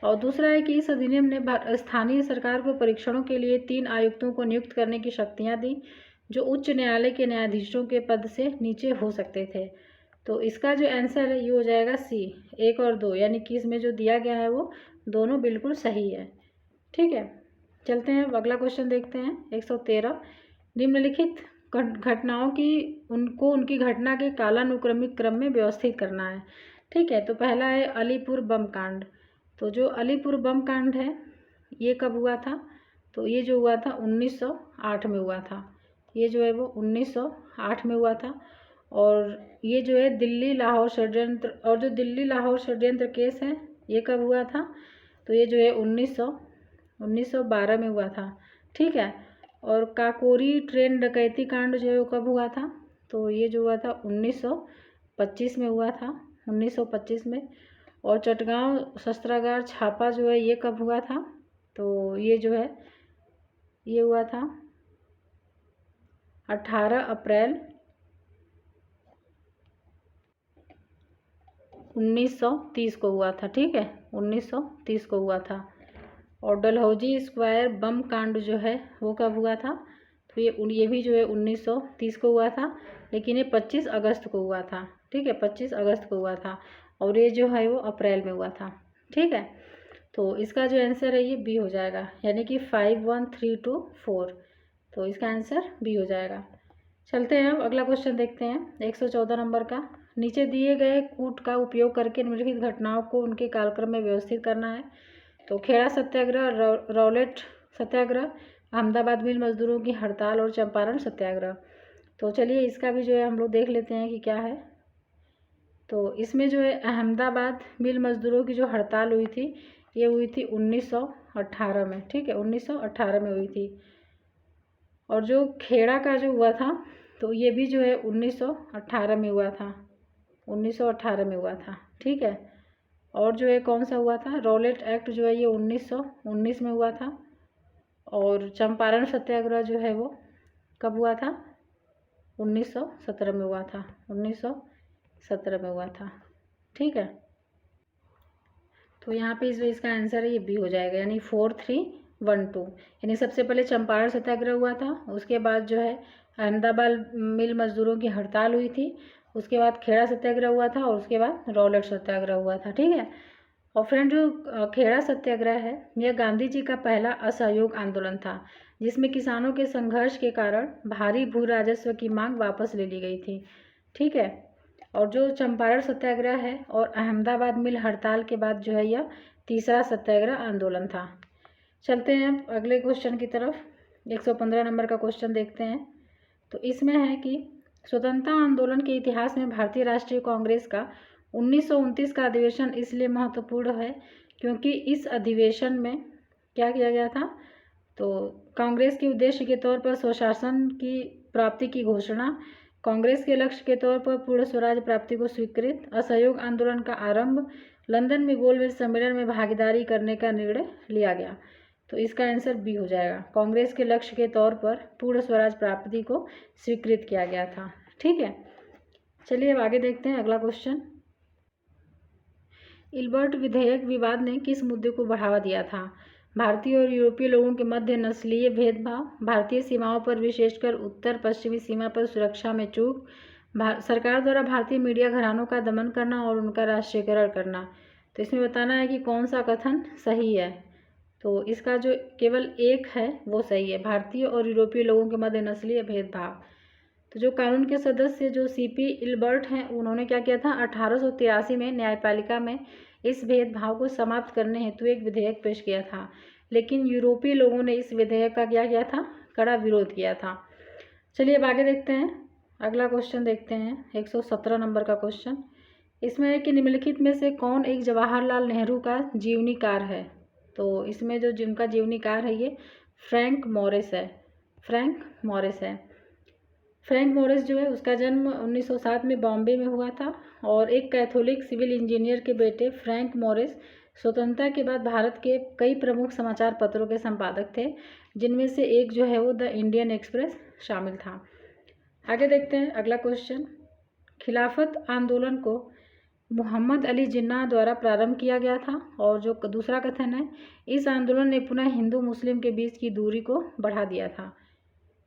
और दूसरा है कि इस अधिनियम ने स्थानीय सरकार को परीक्षणों के लिए 3 आयुक्तों को नियुक्त करने की शक्तियाँ दी, जो उच्च न्यायालय के न्यायाधीशों के पद से नीचे हो सकते थे। तो इसका जो आंसर है ये हो जाएगा सी, 1 और 2, यानी कि इसमें जो दिया गया है वो दोनों बिल्कुल सही है। ठीक है, चलते हैं अगला क्वेश्चन देखते हैं। 113, निम्नलिखित घटनाओं की उनकी घटना के कालानुक्रमिक क्रम में व्यवस्थित करना है। ठीक है, तो पहला है अलीपुर बम कांड। तो जो अलीपुर बम कांड है ये कब हुआ था? तो ये जो हुआ था 1908 में हुआ था। ये जो है वो 1908 में हुआ था। और ये जो है दिल्ली लाहौर षड्यंत्र, और जो दिल्ली लाहौर षड्यंत्र केस है ये कब हुआ था? तो ये जो है 1912 में हुआ था। ठीक है, और काकोरी ट्रेन डकैती कांड जो है वो कब हुआ था? तो ये जो हुआ था 1925 में हुआ था, 1925 में। और चटगांव शस्त्रागार छापा जो है ये कब हुआ था? तो ये जो है ये हुआ था 18 अप्रैल 1930 को हुआ था। ठीक है, 1930 को हुआ था। और डलहौजी स्क्वायर बम कांड जो है वो कब हुआ था? तो ये भी जो है 1930 को हुआ था, लेकिन ये 25 अगस्त को हुआ था। ठीक है, 25 अगस्त को हुआ था, और ये जो है वो अप्रैल में हुआ था। ठीक है, तो इसका जो आंसर है ये बी हो जाएगा, यानी कि 51324। तो इसका आंसर बी हो जाएगा। चलते हैं अब अगला क्वेश्चन देखते हैं, 114 नंबर का। नीचे दिए गए कूट का उपयोग करके निम्नलिखित घटनाओं को उनके कालक्रम में व्यवस्थित करना है। तो खेड़ा सत्याग्रह, रौलेट सत्याग्रह, अहमदाबाद मिल मजदूरों की हड़ताल और चंपारण सत्याग्रह। तो चलिए इसका भी जो है हम लोग देख लेते हैं कि क्या है। तो इसमें जो है अहमदाबाद मिल मजदूरों की जो हड़ताल हुई थी ये हुई थी 1918 में। ठीक है, 1918 में हुई थी। और जो खेड़ा का जो हुआ था तो ये भी जो है 1918 में हुआ था, 1918 में हुआ था। ठीक है, और जो है कौन सा हुआ था? रौलेट एक्ट जो है ये 1919 में हुआ था। और चंपारण सत्याग्रह जो है वो कब हुआ था? 1917 में हुआ था, 1917 में हुआ था। ठीक है, तो यहाँ पे इसका आंसर है ये बी हो जाएगा, यानी 4312। यानी सबसे पहले चंपारण सत्याग्रह हुआ था, उसके बाद जो है अहमदाबाद मिल मजदूरों की हड़ताल हुई थी, उसके बाद खेड़ा सत्याग्रह हुआ था, और उसके बाद रौलेट सत्याग्रह हुआ था। ठीक है, और फ्रेंड जो खेड़ा सत्याग्रह है यह गांधी जी का पहला असहयोग आंदोलन था, जिसमें किसानों के संघर्ष के कारण भारी भू राजस्व की मांग वापस ले ली गई थी। ठीक है, और जो चंपारण सत्याग्रह है और अहमदाबाद मिल हड़ताल के बाद जो है यह तीसरा सत्याग्रह आंदोलन था। चलते हैं अब अगले क्वेश्चन की तरफ। 115 नंबर का क्वेश्चन देखते हैं। तो इसमें है कि स्वतंत्रता आंदोलन के इतिहास में भारतीय राष्ट्रीय कांग्रेस का 1929 का अधिवेशन इसलिए महत्वपूर्ण है क्योंकि इस अधिवेशन में क्या किया गया था? तो कांग्रेस के उद्देश्य के तौर पर स्वशासन की प्राप्ति की घोषणा, कांग्रेस के लक्ष्य के तौर पर पूर्ण स्वराज प्राप्ति को स्वीकृत, असहयोग आंदोलन का आरंभ, लंदन में गोलमेज सम्मेलन में भागीदारी करने का निर्णय लिया गया। तो इसका आंसर बी हो जाएगा, कांग्रेस के लक्ष्य के तौर पर पूर्ण स्वराज प्राप्ति को स्वीकृत किया गया था। ठीक है, चलिए अब आगे देखते हैं अगला क्वेश्चन। इल्बर्ट विधेयक विवाद ने किस मुद्दे को बढ़ावा दिया था? भारतीय और यूरोपीय लोगों के मध्य नस्लीय भेदभाव, भारतीय सीमाओं पर विशेषकर उत्तर पश्चिमी सीमा पर सुरक्षा में चूक, सरकार द्वारा भारतीय मीडिया घरानों का दमन करना और उनका राष्ट्रीयकरण करना। तो इसमें बताना है कि कौन सा कथन सही है। तो इसका जो केवल एक है वो सही है, भारतीय और यूरोपीय लोगों के मध्य नस्लीय भेदभाव। तो जो कानून के सदस्य जो सीपी इल्बर्ट हैं उन्होंने क्या किया था? 1883 में न्यायपालिका में इस भेदभाव को समाप्त करने हेतु एक विधेयक पेश किया था, लेकिन यूरोपीय लोगों ने इस विधेयक का क्या किया था? कड़ा विरोध किया था। चलिए अब आगे देखते हैं, अगला क्वेश्चन देखते हैं, 117 नंबर का क्वेश्चन। इसमें है कि निम्नलिखित में से कौन एक जवाहरलाल नेहरू का जीवनीकार है? तो इसमें जो जिनका जीवनीकार है ये फ्रैंक मॉरिस है, फ्रैंक मॉरिस है। फ्रैंक मॉरिस जो है उसका जन्म 1907 में बॉम्बे में हुआ था, और एक कैथोलिक सिविल इंजीनियर के बेटे फ्रैंक मॉरिस स्वतंत्रता के बाद भारत के कई प्रमुख समाचार पत्रों के संपादक थे, जिनमें से एक जो है वो द इंडियन एक्सप्रेस शामिल था। आगे देखते हैं अगला क्वेश्चन। खिलाफत आंदोलन को मोहम्मद अली जिन्ना द्वारा प्रारंभ किया गया था, और जो दूसरा कथन है, इस आंदोलन ने पुनः हिंदू मुस्लिम के बीच की दूरी को बढ़ा दिया था।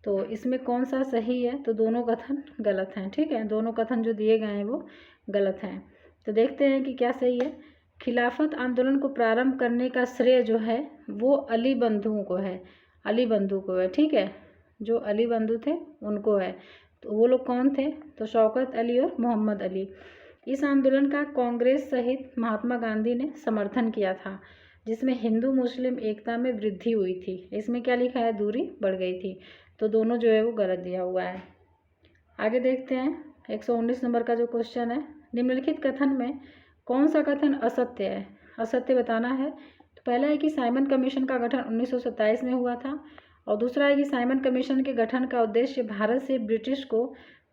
तो इसमें कौन सा सही है? तो दोनों कथन गलत हैं। ठीक है, दोनों कथन जो दिए गए हैं वो गलत हैं। तो देखते हैं कि क्या सही है। खिलाफत आंदोलन को प्रारंभ करने का श्रेय जो है वो अली बंधुओं को है, अली बंधु को है, ठीक है, जो अली बंधु थे उनको है। तो वो लोग कौन थे? तो शौकत अली और मोहम्मद अली। इस आंदोलन का कांग्रेस सहित महात्मा गांधी ने समर्थन किया था, जिसमें हिंदू मुस्लिम एकता में वृद्धि हुई थी। इसमें क्या लिखा है? दूरी बढ़ गई थी। तो दोनों जो है वो गलत दिया हुआ है। आगे देखते हैं 119 नंबर का जो क्वेश्चन है, निम्नलिखित कथन में कौन सा कथन असत्य है? असत्य बताना है। तो पहला है कि साइमन कमीशन का गठन 1927 में हुआ था, और दूसरा है कि साइमन कमीशन के गठन का उद्देश्य भारत से ब्रिटिश को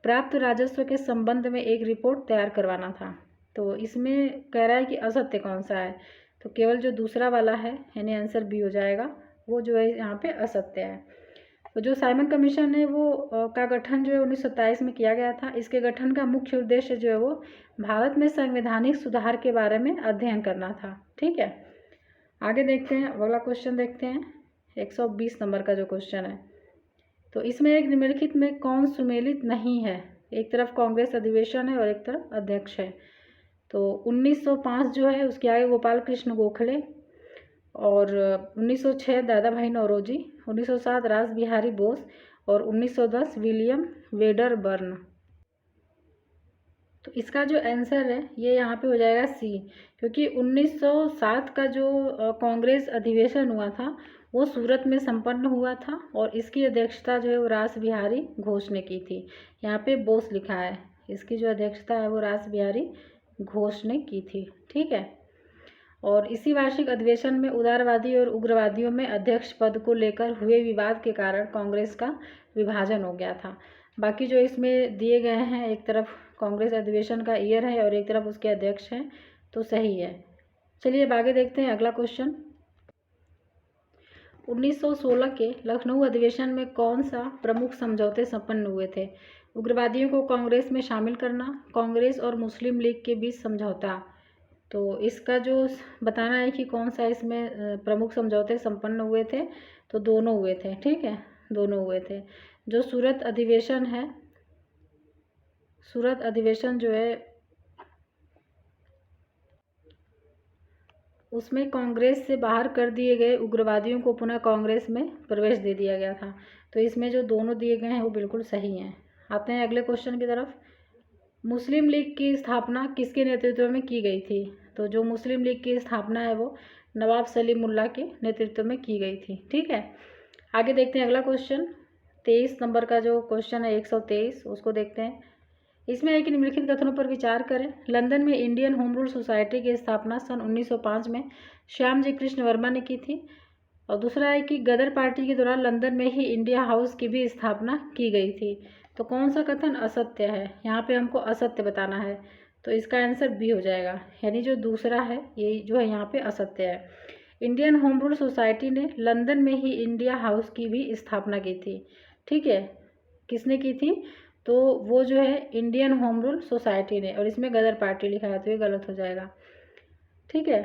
प्राप्त राजस्व के संबंध में एक रिपोर्ट तैयार करवाना था। तो इसमें कह रहा है कि असत्य कौन सा है? तो केवल जो दूसरा वाला है, यानी आंसर बी हो जाएगा, वो जो है यहाँ पे असत्य है। तो जो साइमन कमीशन है वो का गठन जो है 1927 में किया गया था। इसके गठन का मुख्य उद्देश्य जो है वो भारत में संवैधानिक सुधार के बारे में अध्ययन करना था, ठीक है। आगे देखते हैं, अगला क्वेश्चन देखते हैं 120 नंबर का जो क्वेश्चन है। तो इसमें एक निम्नलिखित में कौन सुमेलित नहीं है? एक तरफ कांग्रेस अधिवेशन है और एक तरफ अध्यक्ष है। तो 1905 जो है उसके आगे गोपाल कृष्ण गोखले, और 1906 दादा भाई नौरोजी, 1907 रास बिहारी बोस, और 1910 विलियम वेडरबर्न। तो इसका जो आंसर है ये यहाँ पे हो जाएगा सी, क्योंकि 1907 का जो कांग्रेस अधिवेशन हुआ था वो सूरत में संपन्न हुआ था, और इसकी अध्यक्षता जो है वो रास बिहारी घोष ने की थी। यहाँ पे बोस लिखा है, इसकी जो अध्यक्षता है वो रास बिहारी घोष ने की थी, ठीक है। और इसी वार्षिक अधिवेशन में उदारवादी और उग्रवादियों में अध्यक्ष पद को लेकर हुए विवाद के कारण कांग्रेस का विभाजन हो गया था। बाकी जो इसमें दिए गए हैं, एक तरफ कांग्रेस अधिवेशन का ईयर है और एक तरफ उसके अध्यक्ष हैं, तो सही है। चलिए अब आगे देखते हैं अगला क्वेश्चन। 1916 के लखनऊ अधिवेशन में कौन सा प्रमुख समझौते संपन्न हुए थे? उग्रवादियों को कांग्रेस में शामिल करना, कांग्रेस और मुस्लिम लीग के बीच समझौता। तो इसका जो बताना है कि कौन सा इसमें प्रमुख समझौते संपन्न हुए थे, तो दोनों हुए थे, ठीक है, दोनों हुए थे। जो सूरत अधिवेशन है, सूरत अधिवेशन जो है उसमें कांग्रेस से बाहर कर दिए गए उग्रवादियों को पुनः कांग्रेस में प्रवेश दे दिया गया था। तो इसमें जो दोनों दिए गए हैं वो बिल्कुल सही हैं। आते हैं अगले क्वेश्चन की तरफ। मुस्लिम लीग की स्थापना किसके नेतृत्व में की गई थी? तो जो मुस्लिम लीग की स्थापना है वो नवाब सलीमुल्लाह के नेतृत्व में की गई थी, ठीक है। आगे देखते हैं अगला क्वेश्चन, 23 नंबर का जो क्वेश्चन है 123, उसको देखते हैं। इसमें है कि निम्नलिखित कथनों पर विचार करें। लंदन में इंडियन होम रूल सोसाइटी की स्थापना सन 1905 में श्याम जी कृष्ण वर्मा ने की थी, और दूसरा है कि गदर पार्टी के दौरान लंदन में ही इंडिया हाउस की भी स्थापना की गई थी। तो कौन सा कथन असत्य है? यहाँ पे हमको असत्य बताना है, तो इसका आंसर बी हो जाएगा, यानी जो दूसरा है ये जो है यहाँ पे असत्य है। इंडियन होम रूल सोसाइटी ने लंदन में ही इंडिया हाउस की भी स्थापना की थी, ठीक है। किसने की थी? तो वो जो है इंडियन होम रूल सोसाइटी ने, और इसमें गदर पार्टी लिखा है तो ये गलत हो जाएगा, ठीक है।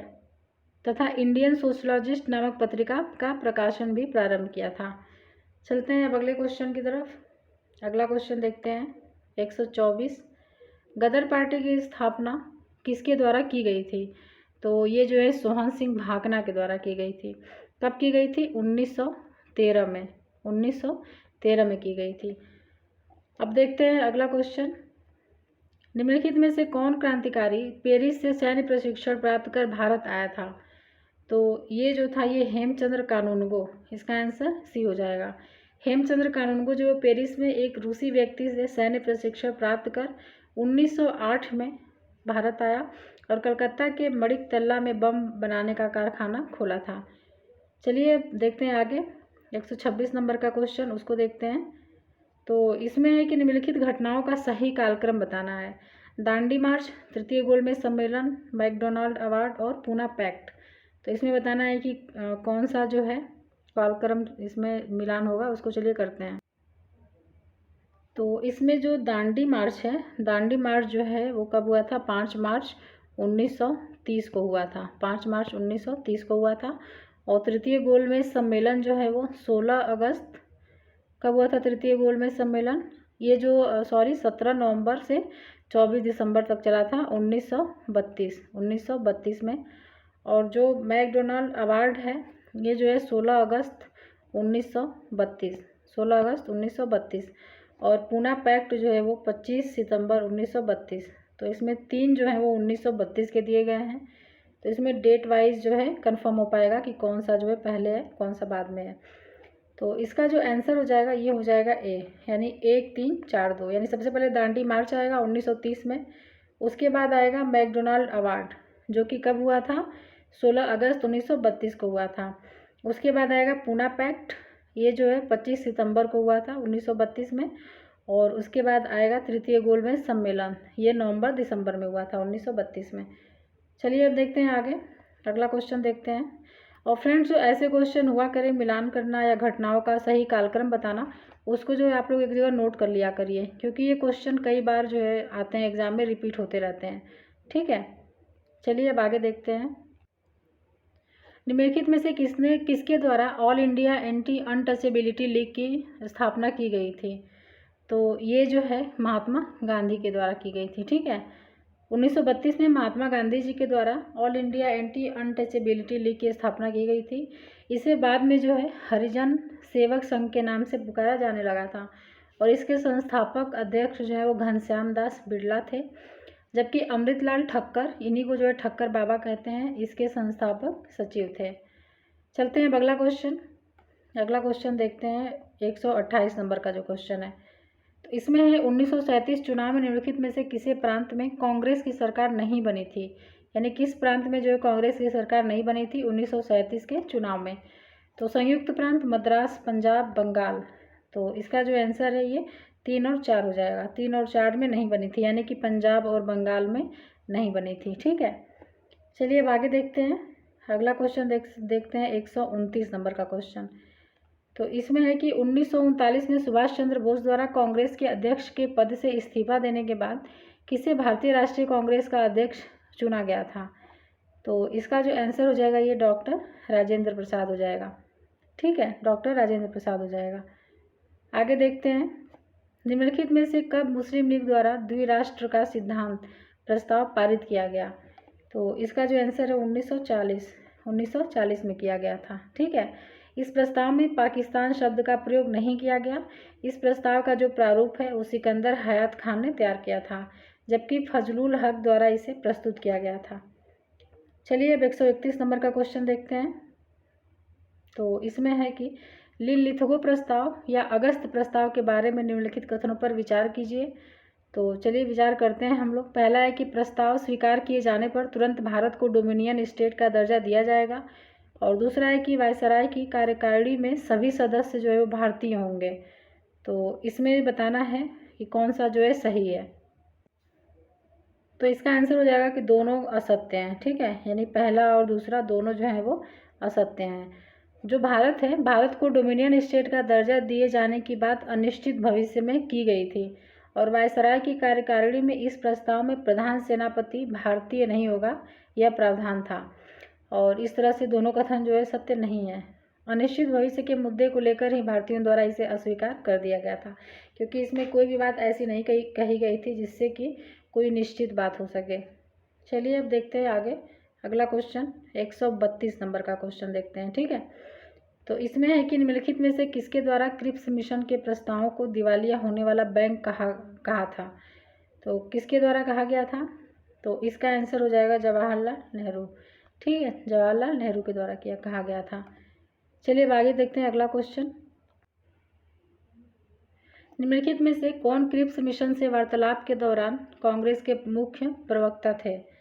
तथा इंडियन सोशलॉजिस्ट नामक पत्रिका का प्रकाशन भी प्रारंभ किया था। चलते हैं अब अगले क्वेश्चन की तरफ। अगला क्वेश्चन देखते हैं 124। गदर पार्टी की स्थापना किसके द्वारा की गई थी? तो ये जो है सोहन सिंह भाकना के द्वारा की गई थी। कब की गई थी? 1913 में, 1913 में की गई थी। अब देखते हैं अगला क्वेश्चन। निम्नलिखित में से कौन क्रांतिकारी पेरिस से सैन्य प्रशिक्षण प्राप्त कर भारत आया था? तो ये जो था ये हेमचंद्र कानूनगो, इसका आंसर सी हो जाएगा। हेमचंद्र कानूनगो जो पेरिस में एक रूसी व्यक्ति से सैन्य प्रशिक्षण प्राप्त कर 1908 में भारत आया और कलकत्ता के मणिक तल्ला में बम बनाने का कारखाना खोला था। चलिए देखते हैं आगे 126 नंबर का क्वेश्चन, उसको देखते हैं। तो इसमें है कि निम्नलिखित घटनाओं का सही कालक्रम बताना है। दांडी मार्च, तृतीय गोलमेज सम्मेलन, मैकडोनाल्ड अवार्ड और पूना पैक्ट। तो इसमें बताना है कि कौन सा जो है कालक्रम इसमें मिलान होगा, उसको चलिए करते हैं। तो इसमें जो दांडी मार्च है, दांडी मार्च जो है वो कब हुआ था? 5 मार्च 1930 को हुआ था, 5 मार्च 1930 को हुआ था। और तृतीय गोलमेज सम्मेलन जो है वो 16 अगस्त कब हुआ था? तृतीय गोलमेज सम्मेलन ये जो 17 नवंबर से 24 दिसंबर तक चला था 1932 में। और जो मैकडोनाल्ड अवार्ड है ये जो है 16 अगस्त 1932। और पूना पैक्ट जो है वो 25 सितंबर 1932। तो इसमें 3 जो है वो 1932 के दिए गए हैं। तो इसमें डेट वाइज जो है कंफर्म हो पाएगा कि कौन सा जो है पहले है कौन सा बाद में है। तो इसका जो आंसर हो जाएगा ये हो जाएगा ए, यानी 1 3 4 2। यानी सबसे पहले दांडी मार्च आएगा 1930 में। उसके बाद आएगा मैकडोनाल्ड अवार्ड जो कि कब हुआ था, 16 अगस्त 1932 को हुआ था। उसके बाद आएगा पूना पैक्ट, ये जो है 25 सितंबर को हुआ था 1932 में। और उसके बाद आएगा तृतीय गोलमेज सम्मेलन, ये नवंबर दिसंबर में हुआ था 1932 में। चलिए अब देखते हैं आगे, अगला क्वेश्चन देखते हैं। और फ्रेंड्स जो ऐसे क्वेश्चन हुआ करें मिलान करना या घटनाओं का सही कालक्रम बताना, उसको जो है आप लोग एक जगह नोट कर लिया करिए, क्योंकि ये क्वेश्चन कई बार जो है आते हैं एग्जाम में, रिपीट होते रहते हैं। ठीक है, चलिए अब आगे देखते हैं। निम्नलिखित में से किसके द्वारा all India anti untouchability league की स्थापना की गई थी? तो ये जो है महात्मा गांधी के द्वारा की गई थी। ठीक है, 1932 में महात्मा गांधी जी के द्वारा all India anti untouchability league की स्थापना की गई थी। इसे बाद में जो है हरिजन सेवक संघ के नाम से पुकारा जाने लगा था। और इसके संस्थापक अध्यक्ष जो है वो घनश्याम दास बिरला थे, जबकि अमृतलाल ठक्कर, इन्हीं को जो है ठक्कर बाबा कहते हैं, इसके संस्थापक सचिव थे। चलते हैं अगला क्वेश्चन। अगला क्वेश्चन देखते हैं 128 नंबर का जो क्वेश्चन है। तो इसमें है 1937 चुनाव में निम्नलिखित में से किसी प्रांत में कांग्रेस की सरकार नहीं बनी थी? यानी किस प्रांत में जो है कांग्रेस की सरकार नहीं बनी थी 1937 के चुनाव में? तो संयुक्त प्रांत, मद्रास, पंजाब, बंगाल। तो इसका जो आंसर है ये 3 और 4 हो जाएगा। 3 और 4 में नहीं बनी थी, यानी कि पंजाब और बंगाल में नहीं बनी थी। ठीक है, चलिए अब आगे देखते हैं। अगला क्वेश्चन देखते हैं 129 नंबर का क्वेश्चन। तो इसमें है कि 1939 में सुभाष चंद्र बोस द्वारा कांग्रेस के अध्यक्ष के पद से इस्तीफा देने के बाद किसे भारतीय राष्ट्रीय कांग्रेस का अध्यक्ष चुना गया था? तो इसका जो आंसर हो जाएगा ये डॉक्टर राजेंद्र प्रसाद हो जाएगा। ठीक है, डॉक्टर राजेंद्र प्रसाद हो जाएगा। आगे देखते हैं, निम्नलिखित में से कब मुस्लिम लीग द्वारा द्विराष्ट्र का सिद्धांत प्रस्ताव पारित किया गया? तो इसका जो आंसर है 1940 में किया गया था। ठीक है, इस प्रस्ताव में पाकिस्तान शब्द का प्रयोग नहीं किया गया। इस प्रस्ताव का जो प्रारूप है वो सिकंदर हयात खान ने तैयार किया था, जबकि फजलुल हक द्वारा इसे प्रस्तुत किया गया था। चलिए अब 131 नंबर का क्वेश्चन देखते हैं। तो इसमें है कि लिथगो प्रस्ताव या अगस्त प्रस्ताव के बारे में निम्नलिखित कथनों पर विचार कीजिए। तो चलिए विचार करते हैं हम लोग। पहला है कि प्रस्ताव स्वीकार किए जाने पर तुरंत भारत को डोमिनियन स्टेट का दर्जा दिया जाएगा। और दूसरा है कि वायसराय की कार्यकारिणी में सभी सदस्य जो है वो भारतीय होंगे। तो इसमें बताना है कि कौन सा जो है सही है। तो इसका आंसर हो जाएगा कि दोनों असत्य हैं। ठीक है, यानी पहला और दूसरा दोनों जो है वो असत्य हैं। जो भारत है, भारत को डोमिनियन स्टेट का दर्जा दिए जाने की बात अनिश्चित भविष्य में की गई थी। और वायसराय की कार्यकारिणी में इस प्रस्ताव में प्रधान सेनापति भारतीय नहीं होगा, यह प्रावधान था। और इस तरह से दोनों कथन जो है सत्य नहीं है। अनिश्चित भविष्य के मुद्दे को लेकर ही भारतीयों द्वारा इसे अस्वीकार कर दिया गया था, क्योंकि इसमें कोई भी बात ऐसी नहीं कही गई थी जिससे कि कोई निश्चित बात हो सके। चलिए अब देखते हैं आगे। अगला क्वेश्चन 132 नंबर का क्वेश्चन देखते हैं। ठीक है, तो इसमें है कि निम्नलिखित में से किसके द्वारा क्रिप्स मिशन के प्रस्तावों को दिवालिया होने वाला बैंक कहा था? तो किसके द्वारा कहा गया था? तो इसका आंसर हो जाएगा जवाहरलाल नेहरू। ठीक है, जवाहरलाल नेहरू के द्वारा कहा गया था। चलिए अब आगे देखते हैं अगला क्वेश्चन। निम्नलिखित में से कौन क्रिप्स मिशन से वार्तालाप के दौरान कांग्रेस के मुख्य प्रवक्ता थे?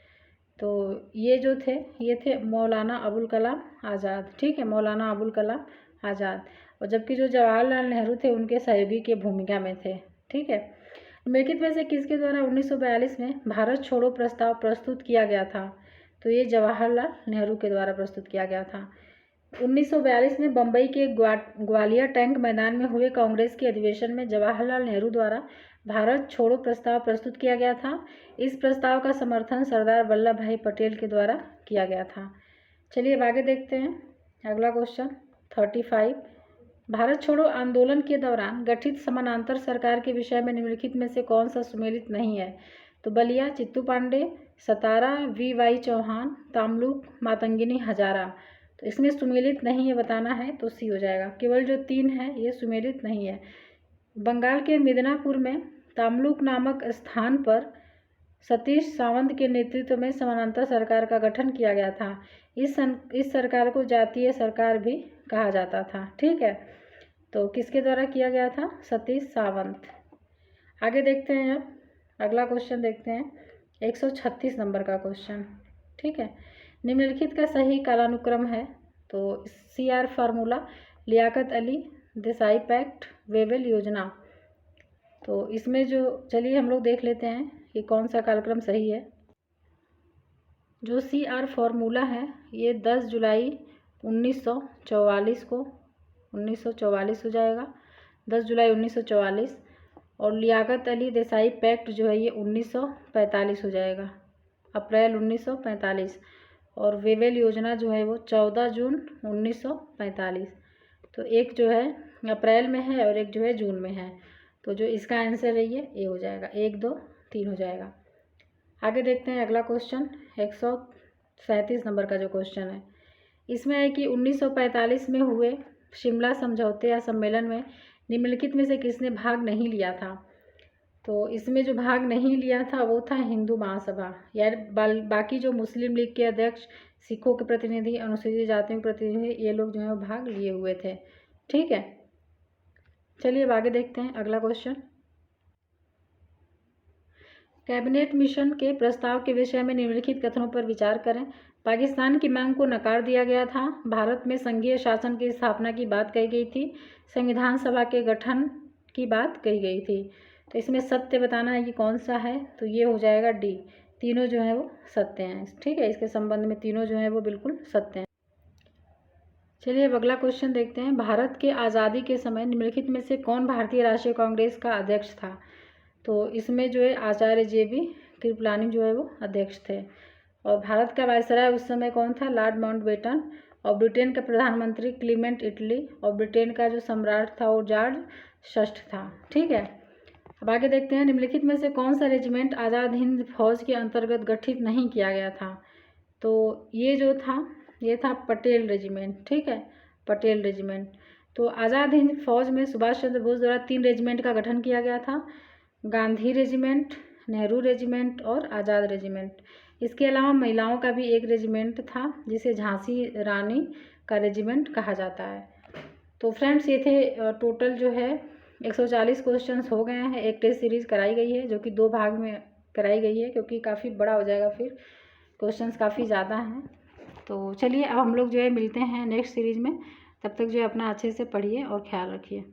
तो ये जो थे ये थे मौलाना अबुल कलाम आज़ाद। ठीक है, मौलाना अबुल कलाम आज़ाद। और जबकि जो जवाहरलाल नेहरू थे उनके सहयोगी के भूमिका में थे। ठीक है, निम्नलिखित में से किसके द्वारा 1942 में भारत छोड़ो प्रस्ताव प्रस्तुत किया गया था? तो ये जवाहरलाल नेहरू के द्वारा प्रस्तुत किया गया था। 1942 में बम्बई के ग्वालियर टैंक मैदान में हुए कांग्रेस के अधिवेशन में जवाहरलाल नेहरू द्वारा भारत छोड़ो प्रस्ताव प्रस्तुत किया गया था। इस प्रस्ताव का समर्थन सरदार वल्लभ भाई पटेल के द्वारा किया गया था। चलिए अब आगे देखते हैं अगला क्वेश्चन 35। भारत छोड़ो आंदोलन के दौरान गठित समानांतर सरकार के विषय में निम्नलिखित में से कौन सा सुमेलित नहीं है? तो बलिया चित्तू पांडे, सतारा VY चौहान, तामलुक मातंगिनी हजारा। तो इसमें सुमेलित नहीं है बताना है तो सी हो जाएगा। केवल जो 3 है ये सुमेलित नहीं है। बंगाल के मिदनापुर में तामलुक नामक स्थान पर सतीश सावंत के नेतृत्व में समानांतर सरकार का गठन किया गया था। इस सरकार को जातीय सरकार भी कहा जाता था। ठीक है, तो किसके द्वारा किया गया था? सतीश सावंत। आगे देखते हैं, अब अगला क्वेश्चन देखते हैं, 136 नंबर का क्वेश्चन। ठीक है, निम्नलिखित का सही कालानुक्रम है। तो CR formula, Liaquat Ali, Desai pact, Wavell योजना। तो इसमें जो, चलिए हम लोग देख लेते हैं कि कौन सा कालक्रम सही है। जो CR फार्मूला है ये 10 जुलाई 1944 को 1944 हो जाएगा, 10 जुलाई 1944। और लियाकत अली देसाई पैक्ट जो है ये 1945 हो जाएगा, अप्रैल 1945। और वेवेल योजना जो है वो 14 जून 1945। तो एक जो है अप्रैल में है और एक जो है जून में है। तो जो इसका आंसर है ये ए हो जाएगा, 1 2 3 हो जाएगा। आगे देखते हैं अगला क्वेश्चन, 137 नंबर का जो क्वेश्चन है। इसमें है कि 1945 में हुए शिमला समझौते या सम्मेलन में निम्नलिखित में से किसने भाग नहीं लिया था? तो इसमें जो भाग नहीं लिया था वो था हिंदू महासभा। यार बाकी जो मुस्लिम लीग के अध्यक्ष, सिखों के प्रतिनिधि, अनुसूचित जातियों के प्रतिनिधि, ये लोग जो है वो भाग लिए हुए थे। ठीक है, चलिए अब आगे देखते हैं अगला क्वेश्चन। कैबिनेट मिशन के प्रस्ताव के विषय में निम्नलिखित कथनों पर विचार करें। पाकिस्तान की मांग को नकार दिया गया था। भारत में संघीय शासन की स्थापना की बात कही गई थी। संविधान सभा के गठन की बात कही गई थी। तो इसमें सत्य बताना है कि कौन सा है, तो ये हो जाएगा डी, तीनों जो है वो सत्य हैं। ठीक है, इसके संबंध में तीनों जो है वो बिल्कुल सत्य हैं। चलिए अब अगला क्वेश्चन देखते हैं। भारत के आज़ादी के समय निम्नलिखित में से कौन भारतीय राष्ट्रीय कांग्रेस का अध्यक्ष था? तो इसमें जो है आचार्य JB कृपलानी जो है वो अध्यक्ष थे। और भारत का वायसराय उस समय कौन था? Lord Mountbatten. और ब्रिटेन का प्रधानमंत्री क्लीमेंट इटली। और ब्रिटेन का जो सम्राट था वो जॉर्ज षष्ठ था। ठीक है, अब आगे देखते हैं। निम्नलिखित में से कौन सा रेजिमेंट आज़ाद हिंद फौज के अंतर्गत गठित नहीं किया गया था? तो ये जो था ये था पटेल रेजिमेंट। ठीक है, पटेल रेजिमेंट। तो आज़ाद हिंद फौज में सुभाष चंद्र बोस द्वारा 3 रेजिमेंट का गठन किया गया था, गांधी रेजिमेंट, नेहरू रेजिमेंट और आज़ाद रेजिमेंट। इसके अलावा महिलाओं का भी एक रेजिमेंट था जिसे झांसी रानी का रेजिमेंट कहा जाता है। तो फ्रेंड्स ये थे टोटल जो है 140 क्वेश्चंस हो गए हैं। एक टेस्ट सीरीज़ कराई गई है जो कि 2 भाग में कराई गई है, क्योंकि काफ़ी बड़ा हो जाएगा, फिर क्वेश्चंस काफ़ी ज़्यादा हैं। तो चलिए अब हम लोग जो है मिलते हैं नेक्स्ट सीरीज़ में। तब तक जो है अपना अच्छे से पढ़िए और ख्याल रखिए।